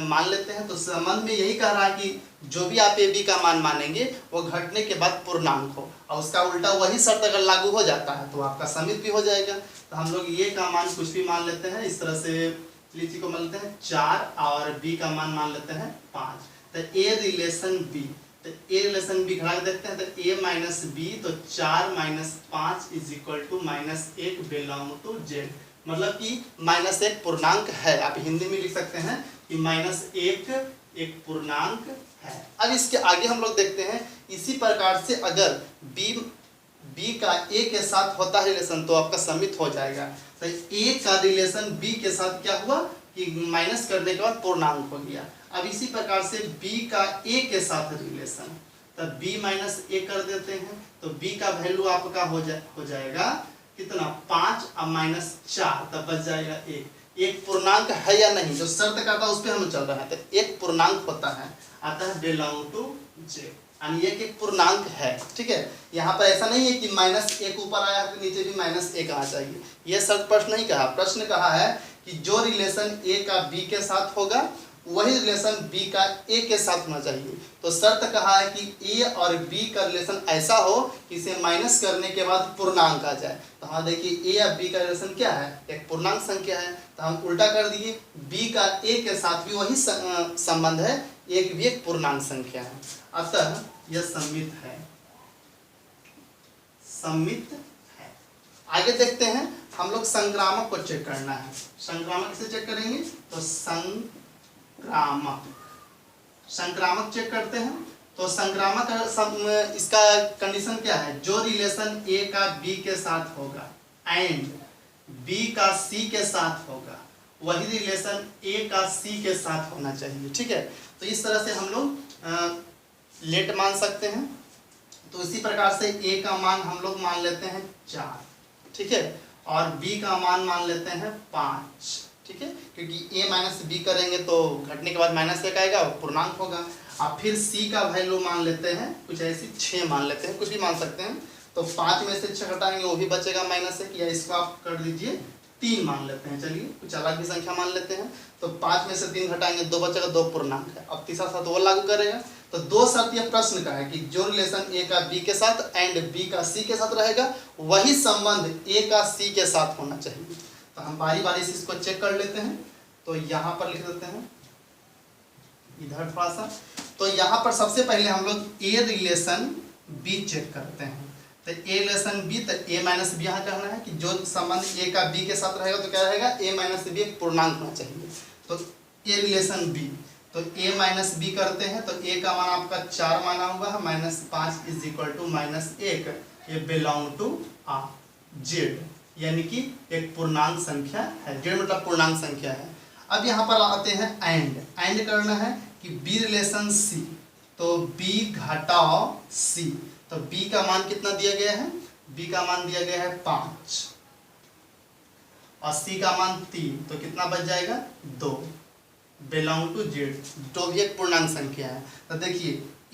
मान लेते हैं। तो संबंध में यही कह रहा है कि जो भी आप a b का मान मानेंगे वो घटने के बाद पूर्णांक हो, और उसका उल्टा वही शर्त अगर लागू हो जाता है तो आपका समित भी हो जाएगा। तो हम लोग a का मान कुछ भी मान लेते हैं, इस तरह से लीची को मान लेते हैं 4 और b का मान लेते हैं 5। तो a रिलेशन b, तो a रिलेशन b घटा के देखते हैं। तो a माइनस b, तो 4 minus 5 is equal to -1 belong to Z, मतलब कि -1 पूर्णांक है। आप हिंदी में लिख सकते हैं कि -1 एक पूर्णांक है। अब इसके आगे हम लोग देखते हैं इसी प्रकार से अगर b का a के साथ होता है रिलेशन तो आपका समित हो जाएगा। तो a का रिलेशन b के साथ क्या हुआ कि माइनस करने के बाद पूर्णांक हो गया। अब इसी प्रकार से b का a के साथ रिलेशन, तब b माइनस a कर देते हैं। तो b का वैल्यू आपका हो जाएगा कितना, 5 और -4, तब बच जाएगा 1। एक पूर्णांक है या नहीं, जो शर्त करता है उस पर हम चल रहा है। तो एक पूर्णांक होता है, अतः बिलोंग टू जेड, यानी एक पूर्णांक है, ठीक है। यहाँ पर ऐसा नहीं है कि -1 ऊपर आया तो नीचे भी -1 आना चाहिए, यह शर्त प्रश्न नहीं कहा। प्रश्न कहा है कि जो रिलेशन a का b के साथ होगा वही रिलेशन b का a के साथ होना चाहिए। तो शर्त कहा है कि a और b का रिलेशन ऐसा हो कि इसे माइनस करने के बाद पूर्णांक आ जाए। तो हाँ देखिए a और b का रिलेशन क्या है, एक पूर्णांक संख्या है। तो हम उल्टा कर दिए, b का a के साथ भी वही संबंध है, एक भी एक पूर्णांक संख्या है, अतः यह समित है, समित है। आगे देखते हैं हम लोग संक्रामक को चेक करना है। संक्रामक किसे चेक करेंगे, तो संक्रामक चेक करते हैं। तो संक्रामक इसका कंडीशन क्या है, जो रिलेशन a का b के साथ होगा एंड b का c के साथ होगा वही रिलेशन a का c के साथ होना चाहिए, ठीक है। तो इस तरह से हम लोग लेट मान सकते हैं। तो इसी प्रकार से a का मान हम लोग मान लेते हैं 4, ठीक है, और b का मान लेते हैं 5, ठीक है, क्योंकि a माइनस बी करेंगे तो घटने के बाद -1 आएगा, पूर्णांक होगा। अब फिर c का वैल्यू मान लेते हैं कुछ ऐसी 6 मान लेते हैं, कुछ भी मान सकते हैं। तो 5 में से 6 घटाएंगे वो भी बचेगा -1, या इसको आप कर दीजिए 3 मान लेते हैं। चलिए कुछ अलग भी संख्या मान लेते हैं। तो 5 में से 3 घटाएंगे 2 बचेगा, 2 पूर्णांक है। अब तीसरा शर्त वो लागू करेगा। तो दो शर्त ये प्रश्न का है कि जो रिलेशन ए का बी के साथ एंड बी का सी के साथ रहेगा वही संबंध ए का सी के साथ होना चाहिए। तो हम बारी बारी से इसको चेक कर लेते हैं। तो यहाँ पर लिख देते हैं इधर थोड़ा सा। तो यहाँ पर सबसे पहले हम लोग ए रिलेशन बी चेक करते हैं। तो ए रिलेशन बी, तो ए माइनस बी यहाँ कहना है कि जो संबंध ए का बी के साथ रहेगा तो क्या रहेगा, ए माइनस बी एक पूर्णांक होना चाहिए। तो ए रिलेशन बी, तो ए माइनस बी करते हैं। तो ए का मान आपका 4 माना हुआ है, -5 इज इक्वल टू -1, ये बिलोंग टू जेड, यानी कि एक पूर्णांक संख्या है। जेड मतलब पूर्णांक संख्या है। अब यहाँ पर आते हैं एंड करना है कि बी रिलेशन सी, तो बी घटाओ सी। तो बी का मान कितना दिया गया है, बी का मान दिया गया है 5 और सी का मान 3, तो कितना बच जाएगा 2, बिलोंग टू जेड, जो भी एक पूर्णांक संख्या है। तो देखिए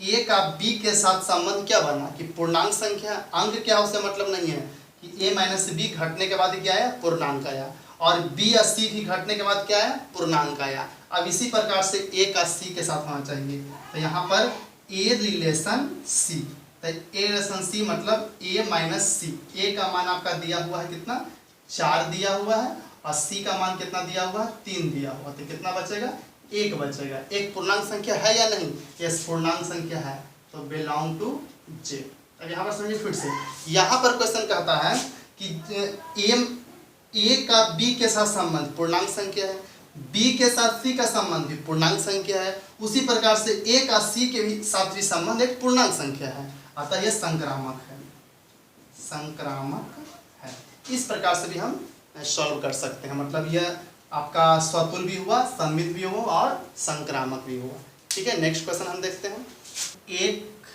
ए का बी के साथ संबंध क्या बना कि पूर्णांक संख्या, अंक क्या उससे मतलब नहीं है कि ए माइनस बी घटने के बाद क्या आया, पूर्णांक आया, और बी या सी भी घटने के बाद क्या आया, पूर्णांक आया। अब इसी प्रकार से ए का सी के साथ होना चाहिए। तो यहाँ पर ए रिलेशन सी, तो ए रिलेशन सी मतलब ए माइनस सी। ए का मान आपका दिया हुआ है कितना, 4 दिया हुआ है, और सी का मान कितना दिया हुआ है, 3 दिया हुआ। तो कितना बचेगा, 1 बचेगा। एक पूर्णांक संख्या है या नहीं, यस पूर्णांक संख्या है, तो बिलोंग टू जेड। अब यहाँ पर समझिए फिर से, यहाँ पर क्वेश्चन कहता है कि ए का बी के साथ संबंध पूर्णांक संख्या है, बी के साथ सी का संबंध भी पूर्णांक संख्या है, उसी प्रकार से ए का सी के भी साथ भी संबंध एक पूर्णांक संख्या है, अतः यह संक्रामक है, संक्रामक है। इस प्रकार से भी हम सॉल्व कर सकते हैं, मतलब यह आपका स्वतुल भी हुआ, सममित भी हुआ और संक्रामक भी हुआ। ठीक है, नेक्स्ट क्वेश्चन हम देखते हैं। एक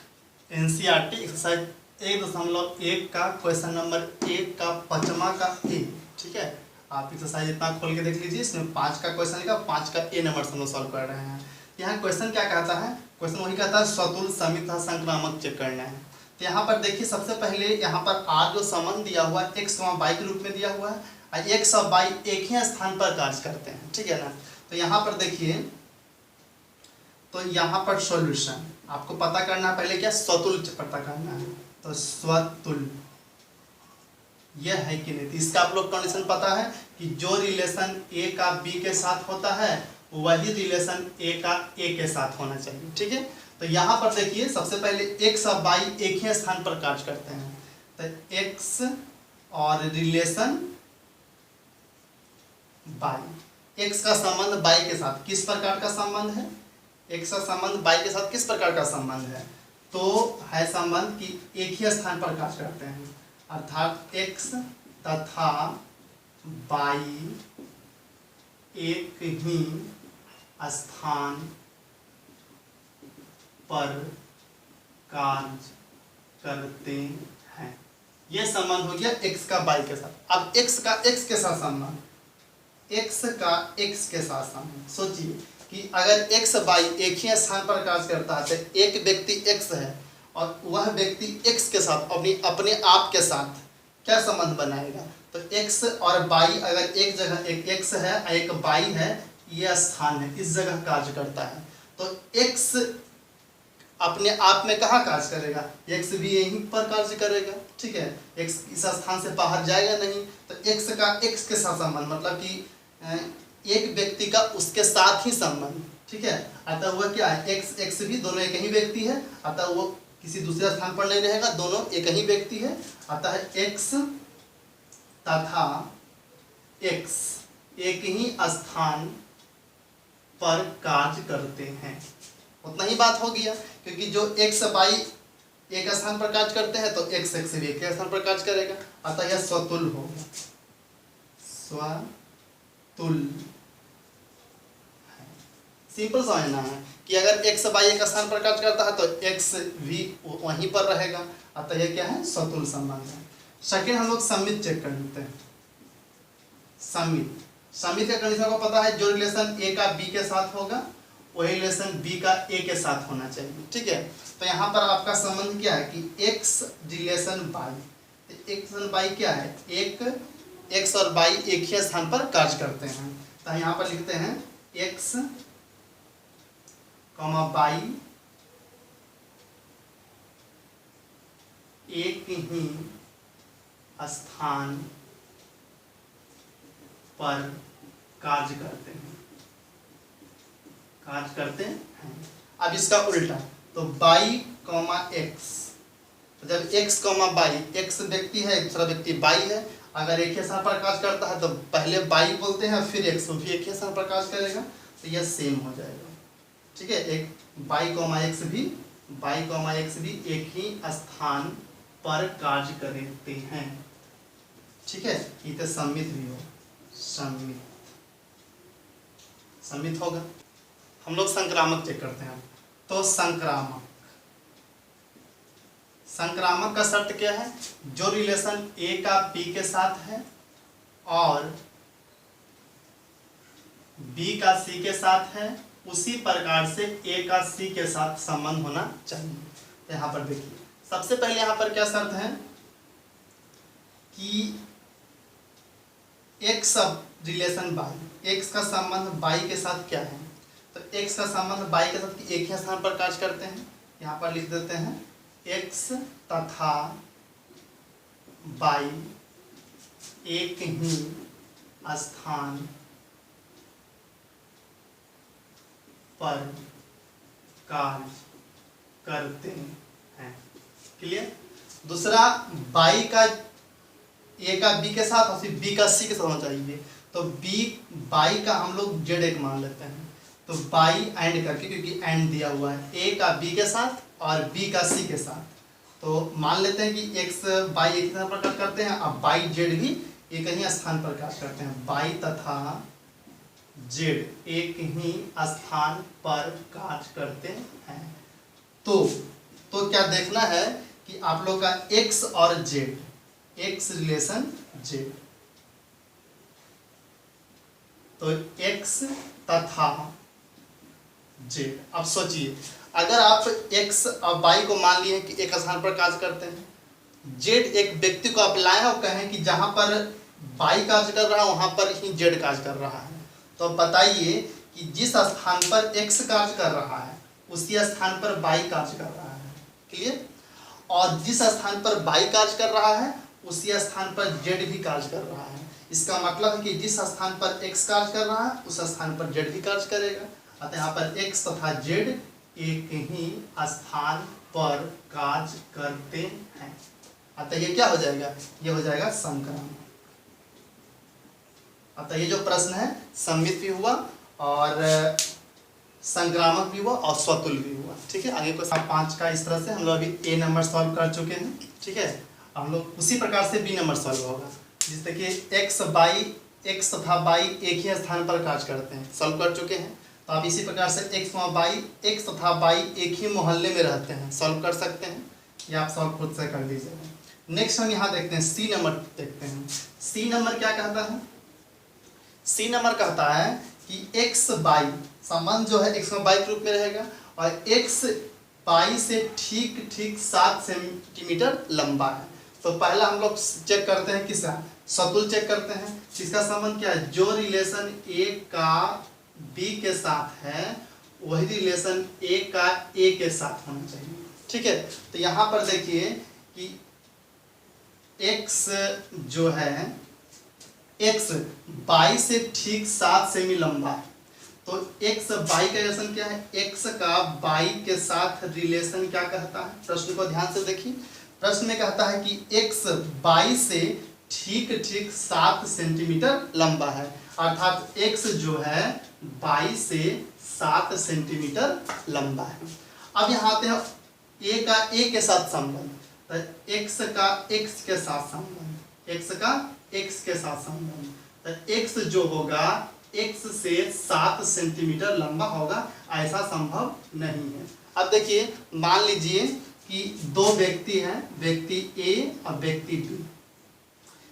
एनसीईआरटी एक्सरसाइज 1.1 का क्वेश्चन नंबर 1 का 5वां का ए। ठीक है, आप एक्सरसाइज इतना खोल के देख लीजिए, इसमें 5 का क्वेश्चन का 5 का ए नंबर से हम लोग सॉल्व कर रहे हैं। यहाँ क्वेश्चन क्या कहता है, क्वेश्चन वही कहता है स्वतुल समित संक्रामक चेक करना है। तो यहाँ पर देखिए सबसे पहले यहाँ पर आर जो संबंध दिया हुआ है एक्स वाई के रूप में दिया हुआ है, और एक्स और वाई एक ही स्थान पर कार्य करते हैं। ठीक है ना, तो यहाँ पर देखिए, तो यहाँ पर सॉल्यूशन आपको पता करना है, पहले क्या स्वतुल पता करना है। तो स्वतुल यह है कि नहीं, इसका आप लोग कंडीशन पता है कि जो रिलेशन ए का बी के साथ होता है वही रिलेशन ए का ए के साथ होना चाहिए। ठीक है, तो यहाँ पर देखिए सबसे पहले एक्स और वाई एक ही स्थान पर कार्य करते हैं। तो एक्स और रिलेशन वाई, एक्स का संबंध वाई के साथ किस प्रकार का संबंध है, एक्स का संबंध वाई के साथ किस प्रकार का संबंध है, तो है संबंध कि एक ही स्थान पर कार्य करते हैं, अर्थात एक्स तथा वाई एक ही स्थान पर कार्य करते हैं। यह संबंध हो गया एक्स का वाई के साथ। अब एक्स का एक्स के साथ संबंध, एक्स का एक्स के साथ संबंध, सोचिए कि अगर एक्स वाई एक ही स्थान पर कार्य करता है तो एक व्यक्ति एक्स है और वह व्यक्ति एक्स के साथ अपने आप के साथ क्या संबंध बनाएगा, तो एक्स और वाई अगर एक जगह, एक एक्स है एक वाई है, ये स्थान है, इस जगह कार्य करता है, तो एक्स अपने आप में कहाँ कार्य करेगा, एक्स भी यहीं पर कार्य करेगा। ठीक है, एक्स इस स्थान से बाहर जाएगा नहीं, तो एक्स का एक्स के साथ संबंध मतलब कि एक व्यक्ति का उसके साथ ही संबंध। ठीक है, अतः वह क्या है, एक्स एक्स भी दोनों एक ही व्यक्ति है, अतः वो किसी दूसरे स्थान पर नहीं रहेगा, दोनों एक ही व्यक्ति है, अतः एक्स तथा एक्स एक ही स्थान पर कार्य करते हैं। उतना ही बात हो गया, क्योंकि जो एक्स वाई एक स्थान पर कार्य करते हैं तो एक्स एक्स भी एक स्थान पर कार्य करेगा, अतः यह स्वतुल होगा, स्वतुल। सिंपल समझना है कि अगर एक्स वाई एक स्थान पर कार्य करता है तो एक्स भी वहीं पर रहेगा, अतः यह क्या है, स्वतुल संबंध है। सेकेंड हम लोग समित चेक कर लेते हैं। समित का कंडीशन को पता है, जो रिलेशन ए का बी के साथ होगा वही रिलेशन बी का ए के साथ होना चाहिए। ठीक है, तो यहाँ पर आपका संबंध क्या है कि X relation Y, X Y क्या है, एक एक्स और वाई एक ही स्थान पर कार्य करते हैं। तो यहाँ पर लिखते हैं एक्स वाई एक ही स्थान पर कार्य करते हैं। अब इसका उल्टा, तो y, x, जब x, y, x व्यक्ति है, दूसरा व्यक्ति y है, अगर एक ही स्थान पर कार्य करता है तो पहले y बोलते हैं फिर x, भी एक ही स्थान पर कार्य करेगा, तो यह सेम हो जाएगा। ठीक है, एक y, x भी एक ही स्थान पर कार्य करते हैं। ठीक है, इसे सम्मित भी हो, सम्मित होगा। हम लोग संक्रामक चेक करते हैं। तो संक्रामक का शर्त क्या है? जो रिलेशन ए का बी के साथ है और बी का सी के साथ है, उसी प्रकार से ए का सी के साथ संबंध होना चाहिए। तो यहाँ पर देखिए, सबसे पहले यहाँ पर क्या शर्त है कि एक्स रिलेशन बाई, एक्स का संबंध बाई के साथ क्या है? तो एक्स का संबंध बाई के साथ एक ही स्थान पर कार्य करते हैं। यहाँ पर लिख देते हैं एक्स तथा बाई एक ही स्थान पर कार्य करते हैं। क्लियर? दूसरा, बाई का ए का बी के साथ और फिर बी का सी के साथ होना चाहिए। तो बी बाई का हम लोग जेड एक मान लेते हैं, तो बाई एंड करके, क्योंकि एंड दिया हुआ है ए का बी के साथ और बी का सी के साथ, तो मान लेते हैं कि एक्स बाई एक स्थान पर कार्य करते हैं, अब बाई जेड भी एक ही स्थान पर कार्य करते हैं। बाई तथा जेड एक ही स्थान पर कार्य करते हैं। तो क्या देखना है कि आप लोग का एक्स और जेड, एक्स रिलेशन जेड, तो एक्स तथा जेड। अब सोचिए, अगर आप एक्स और वाई को मान लिए कि एक स्थान पर कार्य करते हैं, जेड एक व्यक्ति को आप लाए और कहें कि जहां पर वाई कार्य कर रहा है वहां पर ही जेड कार्य कर रहा है, तो बताइए कि जिस स्थान पर एक्स कार्य कर रहा है उसी स्थान पर वाई कार्य कर रहा है। क्लियर? और जिस स्थान पर वाई कार्य कर रहा है उसी स्थान पर जेड भी कार्य कर रहा है। इसका मतलब है कि जिस स्थान पर एक्स कार्य कर रहा है उस स्थान पर जेड भी कार्य करेगा। अतः यहाँ पर एक्स तथा जेड एक ही स्थान पर कार्य करते हैं। अतः ये क्या हो जाएगा? ये हो जाएगा संक्रामक। अतः ये जो प्रश्न है सम्मित भी हुआ और संक्रामक भी हुआ और स्वतुल्य भी हुआ। ठीक है, आगे क्वेश्चन 5 का इस तरह से हम लोग अभी ए नंबर सॉल्व कर चुके हैं। ठीक है, हम लोग उसी प्रकार से बी नंबर सॉल्व होगा। जिससे कि एक्स तथा बाई एक ही स्थान पर कार्य करते हैं, सॉल्व कर चुके हैं। तो आप इसी प्रकार से एक्स तथा बाई एक ही मोहल्ले में रहते हैं, सॉल्व कर सकते हैं, या आप सॉल्व खुद से कर लीजिएगा। नेक्स्ट हम यहाँ देखते हैं सी नंबर देखते हैं। सी नंबर क्या कहता है? सी नंबर कहता है कि एक्स बाई संबंध जो है एक्स बाई के रूप में रहेगा और एक्स बाई से ठीक 7 सेंटीमीटर लंबा है। तो पहला हम लोग चेक करते हैं किसका? सतुल चेक करते हैं। किसका संबंध क्या है? जो रिलेशन ए का बी के साथ है वही रिलेशन ए का ए के साथ होना चाहिए। ठीक है, तो यहाँ पर देखिए कि एक्स जो है एक्स बाई से ठीक 7 सेमी लंबा है। तो एक्स बाई का रिलेशन क्या है? एक्स का बाई के साथ रिलेशन क्या कहता है? प्रश्न को ध्यान से देखिए। प्रश्न में कहता है कि एक्स बाई से ठीक 7 सेंटीमीटर लंबा है, अर्थात एक्स जो है बाई से 7 सेंटीमीटर लंबा है। अब यहाँ आते हैं ए का ए के साथ संबंध, तो एक्स का एक्स के साथ संबंध, एक्स का एक्स के साथ संबंध, तो एक्स जो होगा एक्स से 7 सेंटीमीटर लंबा होगा, ऐसा संभव नहीं है। अब देखिए, मान लीजिए कि दो व्यक्ति हैं, व्यक्ति ए और व्यक्ति बी।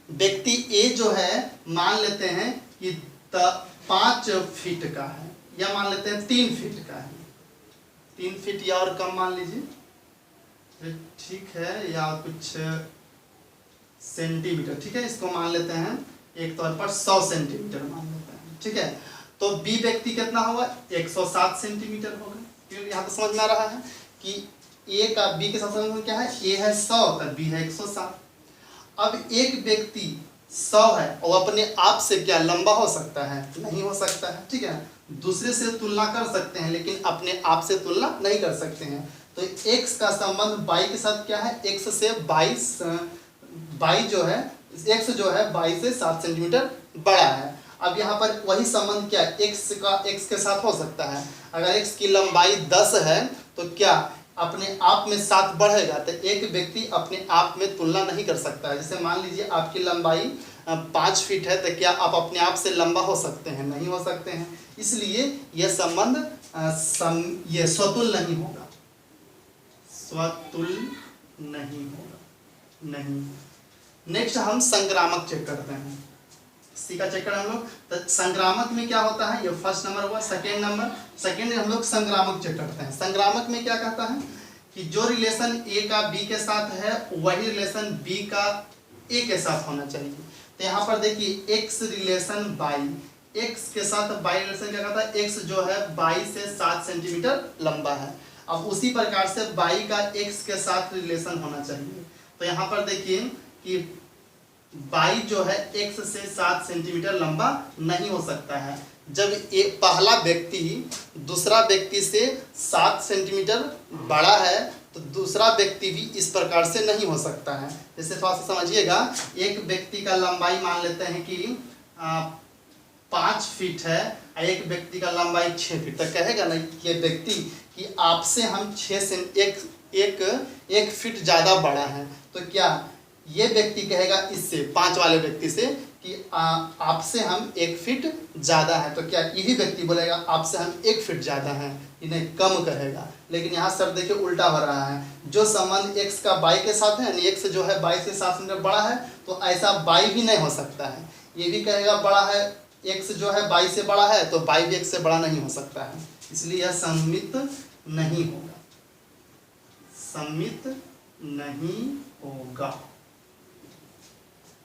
व्यक्ति ए जो है मान लेते हैं कि 5 फीट का है, या मान लेते हैं 3 फीट का है, 3 फीट या और कम मान लीजिए, ठीक है, या कुछ सेंटीमीटर। ठीक है, इसको मान लेते हैं एक तौर पर 100 सेंटीमीटर मान लेते हैं। ठीक है, तो बी व्यक्ति कितना होगा? 107 सेंटीमीटर होगा। क्योंकि यहाँ तो समझ में आ रहा है कि ए का बी के साथ संबंध क्या है, ए है 100 तो बी है 107। अब एक व्यक्ति 100 है और अपने आप से क्या लंबा हो सकता है, नहीं हो सकता है, ठीक है। दूसरे से तुलना कर सकते हैं लेकिन अपने आप से तुलना नहीं कर सकते हैं। तो x का संबंध y के साथ क्या है, x से 22 y जो है x जो है 22 से 7 सेंटीमीटर बड़ा है। अब यहाँ पर वही संबंध क्या x का x के साथ हो सकता है। अगर x की लंबाई 10 है तो क्या अपने आप में 7 बढ़ेगा, तो एक व्यक्ति अपने आप में तुलना नहीं कर सकता है। जैसे मान लीजिए आपकी लंबाई 5 फीट है तो क्या आप अपने आप से लंबा हो सकते हैं, नहीं हो सकते हैं। इसलिए यह संबंध ये स्वतुल नहीं होगा, स्वतुल नहीं होगा, नहीं। नेक्स्ट हम संक्रामक चेक करते हैं, सी का चेक करें हम लोग। तो संक्रामक में क्या होता है, ये फर्स्ट नंबर हुआ। सेकेंड हम लोग संक्रामक चेक करते हैं। संक्रामक में क्या कहता है कि जो रिलेशन ए का बी के साथ है वही रिलेशन बी का ए के साथ होना चाहिए। तो यहाँ पर देखिए एक्स रिलेशन बाई, एक्स के साथ बाई रिलेशन क्या कहता है, एक्स जो है 22 से 7 सेंटीमीटर लंबा है। अब उसी प्रकार से बाई का एक्स के साथ रिलेशन होना चाहिए। तो यहाँ पर देखिए कि बाई जो है x से 7 सेंटीमीटर लंबा नहीं हो सकता है। जब एक पहला व्यक्ति दूसरा व्यक्ति से 7 सेंटीमीटर बड़ा है तो दूसरा व्यक्ति भी इस प्रकार से नहीं हो सकता है। जैसे थोड़ा सा समझिएगा, एक व्यक्ति का लंबाई मान लेते हैं कि 5 फीट है और एक व्यक्ति का लंबाई 6 फीट, तो कहेगा ना ये व्यक्ति कि आपसे हम 1 फीट ज़्यादा बड़ा है। तो क्या ये व्यक्ति कहेगा इससे 5 वाले व्यक्ति से कि आपसे हम 1 फीट ज़्यादा है, तो क्या यही व्यक्ति बोलेगा आपसे हम 1 फीट ज़्यादा हैं, इन्हें कम कहेगा। लेकिन यहाँ सर देखिए उल्टा हो रहा है, जो संबंध x का बाई के साथ है यानी x जो है 22 से 7 सेंटीमीटर बड़ा है तो ऐसा बाई भी नहीं हो सकता है। ये भी कहेगा बड़ा है, x जो है 22 से बड़ा है तो बाई भी x से बड़ा नहीं हो सकता है। इसलिए यह सममित नहीं होगा, सममित नहीं होगा,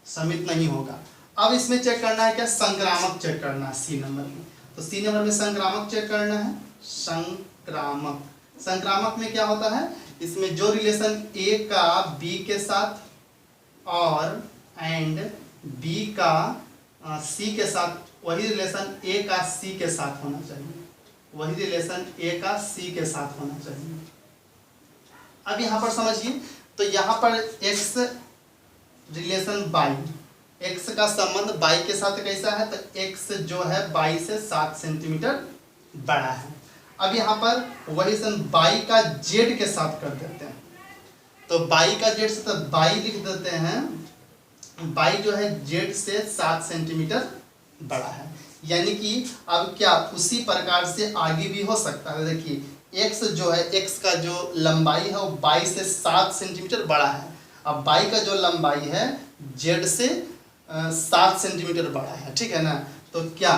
समित नहीं होगा। अब इसमें चेक करना है क्या, संक्रामक चेक करना है सी नंबर में। तो सी नंबर में संक्रामक चेक करना है। संक्रामक, संक्रामक में क्या होता है, इसमें जो रिलेशन ए का बी के साथ और एंड बी का सी के साथ, वही रिलेशन ए का सी के साथ होना चाहिए, वही रिलेशन ए का सी के साथ होना चाहिए। अब यहाँ पर समझिए, तो यहाँ पर एक्स रिलेशन बाई, x का संबंध बाई के साथ कैसा है, तो x जो है 22 से 7 सेंटीमीटर बड़ा है। अब यहाँ पर वही सन बाई का z के साथ कर देते हैं। तो बाई का z से तो बाई लिख देते हैं, बाई जो है z से 7 सेंटीमीटर बड़ा है। यानी कि अब क्या उसी प्रकार से आगे भी हो सकता है। देखिए x जो है, x का जो लंबाई है वो 22 से 7 सेंटीमीटर बड़ा है। अब बाई का जो लंबाई है जेड से 7 सेंटीमीटर बड़ा है, ठीक है ना। तो क्या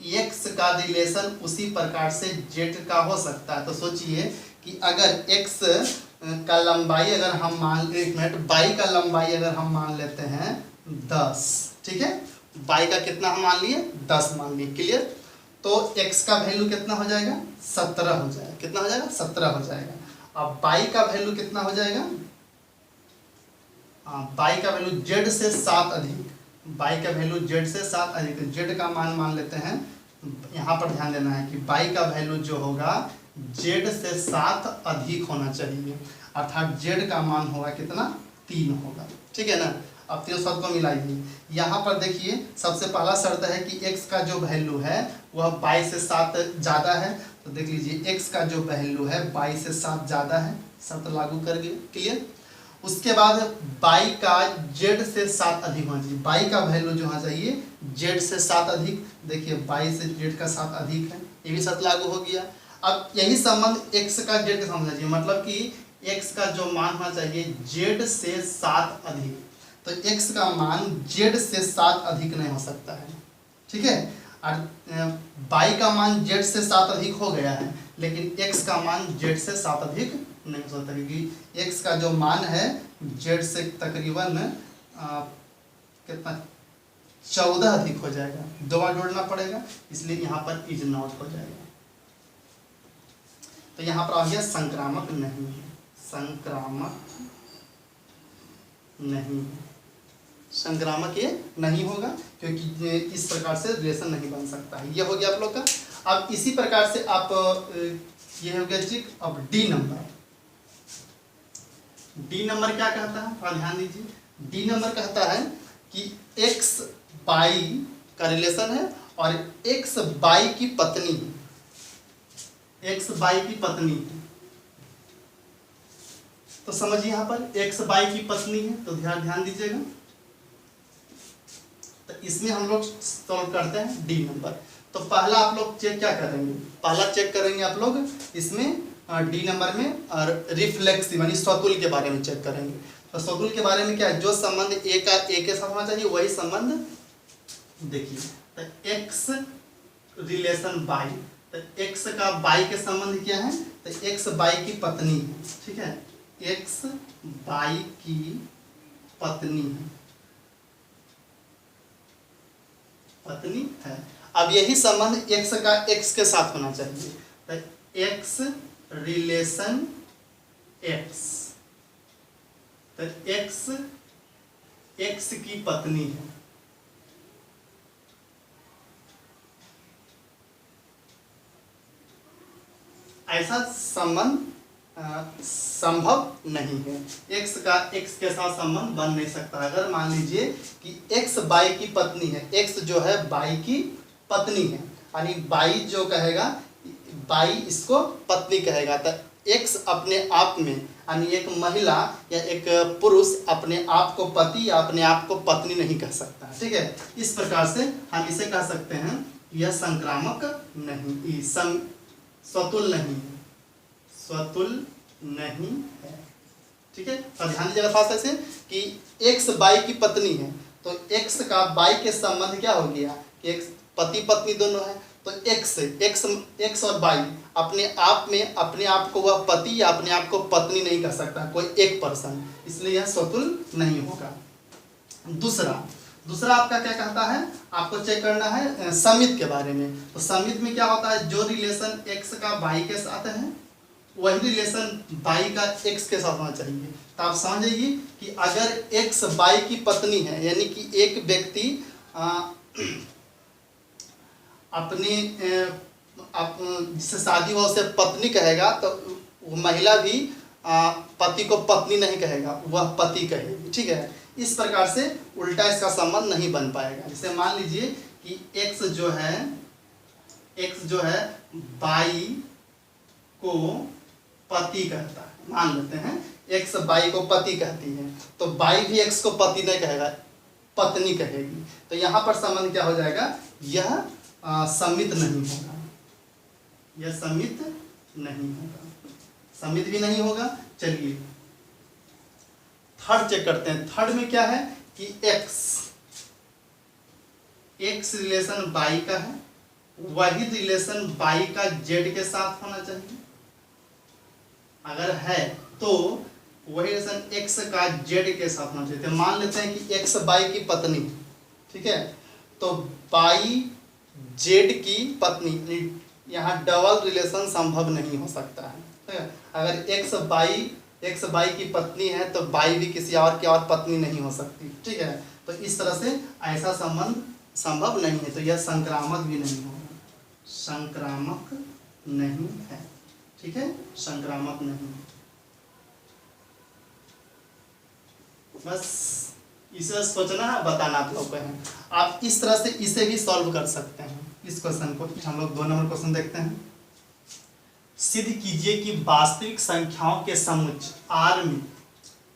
x का रिलेशन उसी प्रकार से जेड का हो सकता है। तो सोचिए कि अगर x का लंबाई अगर हम मान, एक मिनट, बाई का लंबाई अगर हम मान लेते हैं 10, ठीक है, बाई का कितना हम मान लिए 10 मान लिए, क्लियर। तो x का वैल्यू कितना हो जाएगा 17 हो जाएगा, कितना हो जाएगा 17 हो जाएगा। अब बाई का वैल्यू कितना हो जाएगा, बाई का वैल्यू जेड से 7 अधिक, बाई का वैल्यू जेड से 7 अधिक, तो जेड का मान लेते हैं। यहाँ पर ध्यान देना है कि बाई का वैल्यू जो होगा जेड से 7 अधिक होना चाहिए, अर्थात जेड का मान होगा कितना 3 होगा, ठीक है ना। अब तीनों शब्द को मिलाइए। यहाँ पर देखिए सबसे पहला शर्त है कि x का जो वैल्यू है वह 22 से 7 ज़्यादा है। तो देख लीजिए x का जो वैल्यू है 22 से 7 ज़्यादा है, शर्त लागू कर गए, क्लियर। उसके बाद बाई का जेड से 7 अधिक होना चाहिए, बाई का वैल्यू जो होना चाहिए जेड से 7 अधिक। देखिए बाई से जेड का 7 अधिक है, ये भी शर्त लागू हो गया। अब यही संबंध x का जेड के साथ होना चाहिए, मतलब कि x का जो मान होना चाहिए जेड से 7 अधिक। तो x का मान जेड से 7 अधिक नहीं हो सकता है, ठीक है। और बाई का मान जेड से 7 अधिक हो गया है, लेकिन x का मान जेड से 7 अधिक नहीं हो सकता, क्योंकि x का जो मान है जेड से तकरीबन कितना 14 अधिक हो जाएगा, 2 बार जोड़ना पड़ेगा, इसलिए यहाँ पर इज नॉट हो जाएगा। तो यहाँ पर आ गया संक्रामक नहीं है, संक्रामक नहीं है, संक्रामक ये नहीं होगा क्योंकि इस प्रकार से रिलेशन नहीं बन सकता है। ये हो गया आप लोग का। अब इसी प्रकार से आप ये हो गया ठीक। अब डी नंबर, डी नंबर क्या कहता है, थोड़ा ध्यान दीजिए। डी नंबर कहता है कि एक्स बाई का रिलेशन है और एक्स बाई की पत्नी है, एक्स बाई की पत्नी है। तो समझिए यहाँ पर एक्स बाई की पत्नी है, तो ध्यान दीजिएगा। तो इसमें हम लोग सॉल्व करते हैं डी नंबर। तो पहला आप लोग चेक क्या करेंगे, पहला चेक करेंगे आप लोग इसमें डी नंबर में और रिफ्लेक्सिव यानी स्वतुल के बारे में चेक करेंगे। तो स्वतुल के बारे में क्या है, जो संबंध ए का ए के साथ होना चाहिए वही संबंध देखिए। तो एक्स रिलेशन बाई, तो एक्स का बाई के संबंध क्या है, तो एक्स बाई की पत्नी है, ठीक है, एक्स बाई की पत्नी है, पत्नी है। अब यही संबंध एक्स का एक्स के साथ होना चाहिए, तो एक्स रिलेशन एक्स, तो एक्स एक्स की पत्नी है। ऐसा संबंध संभव नहीं है, एक्स का एक्स के साथ संबंध बन नहीं सकता। अगर मान लीजिए कि एक्स बाई की पत्नी है, एक्स जो है बाई की पत्नी है, यानी बाई जो कहेगा, बाई इसको पत्नी कहेगा, तो एक्स अपने आप में यानी एक महिला या एक पुरुष अपने आप को पति या अपने आप को पत्नी नहीं कह सकता, ठीक है। इस प्रकार से हम इसे कह सकते हैं यह संक्रामक नहीं, स्वतुल नहीं है, स्वतुल नहीं है, ठीक है। और ध्यान दीजिएगा खास ऐसे कि एक्स बाई की पत्नी है, तो एक्स का बाई के संबंध क्या हो गया कि एक्स पति पत्नी दोनों है, तो एक्स और बाई अपने आप में अपने आप को वह पति या अपने आप को पत्नी नहीं कह सकता कोई एक पर्सन, इसलिए यह स्वतुल नहीं होगा। दूसरा आपका क्या कहता है, आपको चेक करना है समित के बारे में। तो समित में क्या होता है, जो रिलेशन एक्स का बाई के साथ है वही रिलेशन बाई का एक्स के साथ होना चाहिए। तो आप समझिए कि अगर एक्स बाई की पत्नी है, यानी कि एक व्यक्ति अपनी जिससे शादी हो उसे पत्नी कहेगा, तो वो महिला भी पति को पत्नी नहीं कहेगा, वह पति कहेगी, ठीक है। इस प्रकार से उल्टा इसका संबंध नहीं बन पाएगा। जैसे मान लीजिए कि एक्स जो है बाई को पति कहता है, मान लेते हैं एक्स बाई को पति कहती है, तो बाई भी एक्स को पति नहीं कहेगा, पत्नी कहेगी। तो यहाँ पर संबंध क्या हो जाएगा, यह समित नहीं होगा, यह समित नहीं होगा, समित भी नहीं होगा। चलिए थर्ड चेक करते हैं। थर्ड में क्या है कि एक्स रिलेशन बाई का है, वही रिलेशन बाई का जेड के साथ होना चाहिए। अगर है तो वही रिलेशन एक्स का जेड के साथ होना चाहिए। तो मान लेते हैं कि एक्स बाई की पत्नी, ठीक है, तो बाई जेड की पत्नी, यहाँ डबल रिलेशन संभव नहीं हो सकता है, ठीक है। अगर एक्स बाई की पत्नी है तो बाई भी किसी और की और पत्नी नहीं हो सकती, ठीक है। तो इस तरह से ऐसा संबंध संभव नहीं है, तो यह संक्रामक भी नहीं होगा, संक्रामक नहीं है, ठीक है, संक्रामक नहीं। बस इसे सोचना है, बताना आप लोग को है। आप इस तरह से इसे भी सॉल्व कर सकते हैं इस क्वेश्चन को। हम लोग 2 नंबर क्वेश्चन देखते हैं। सिद्ध कीजिए कि वास्तविक संख्याओं के समुच्चय R में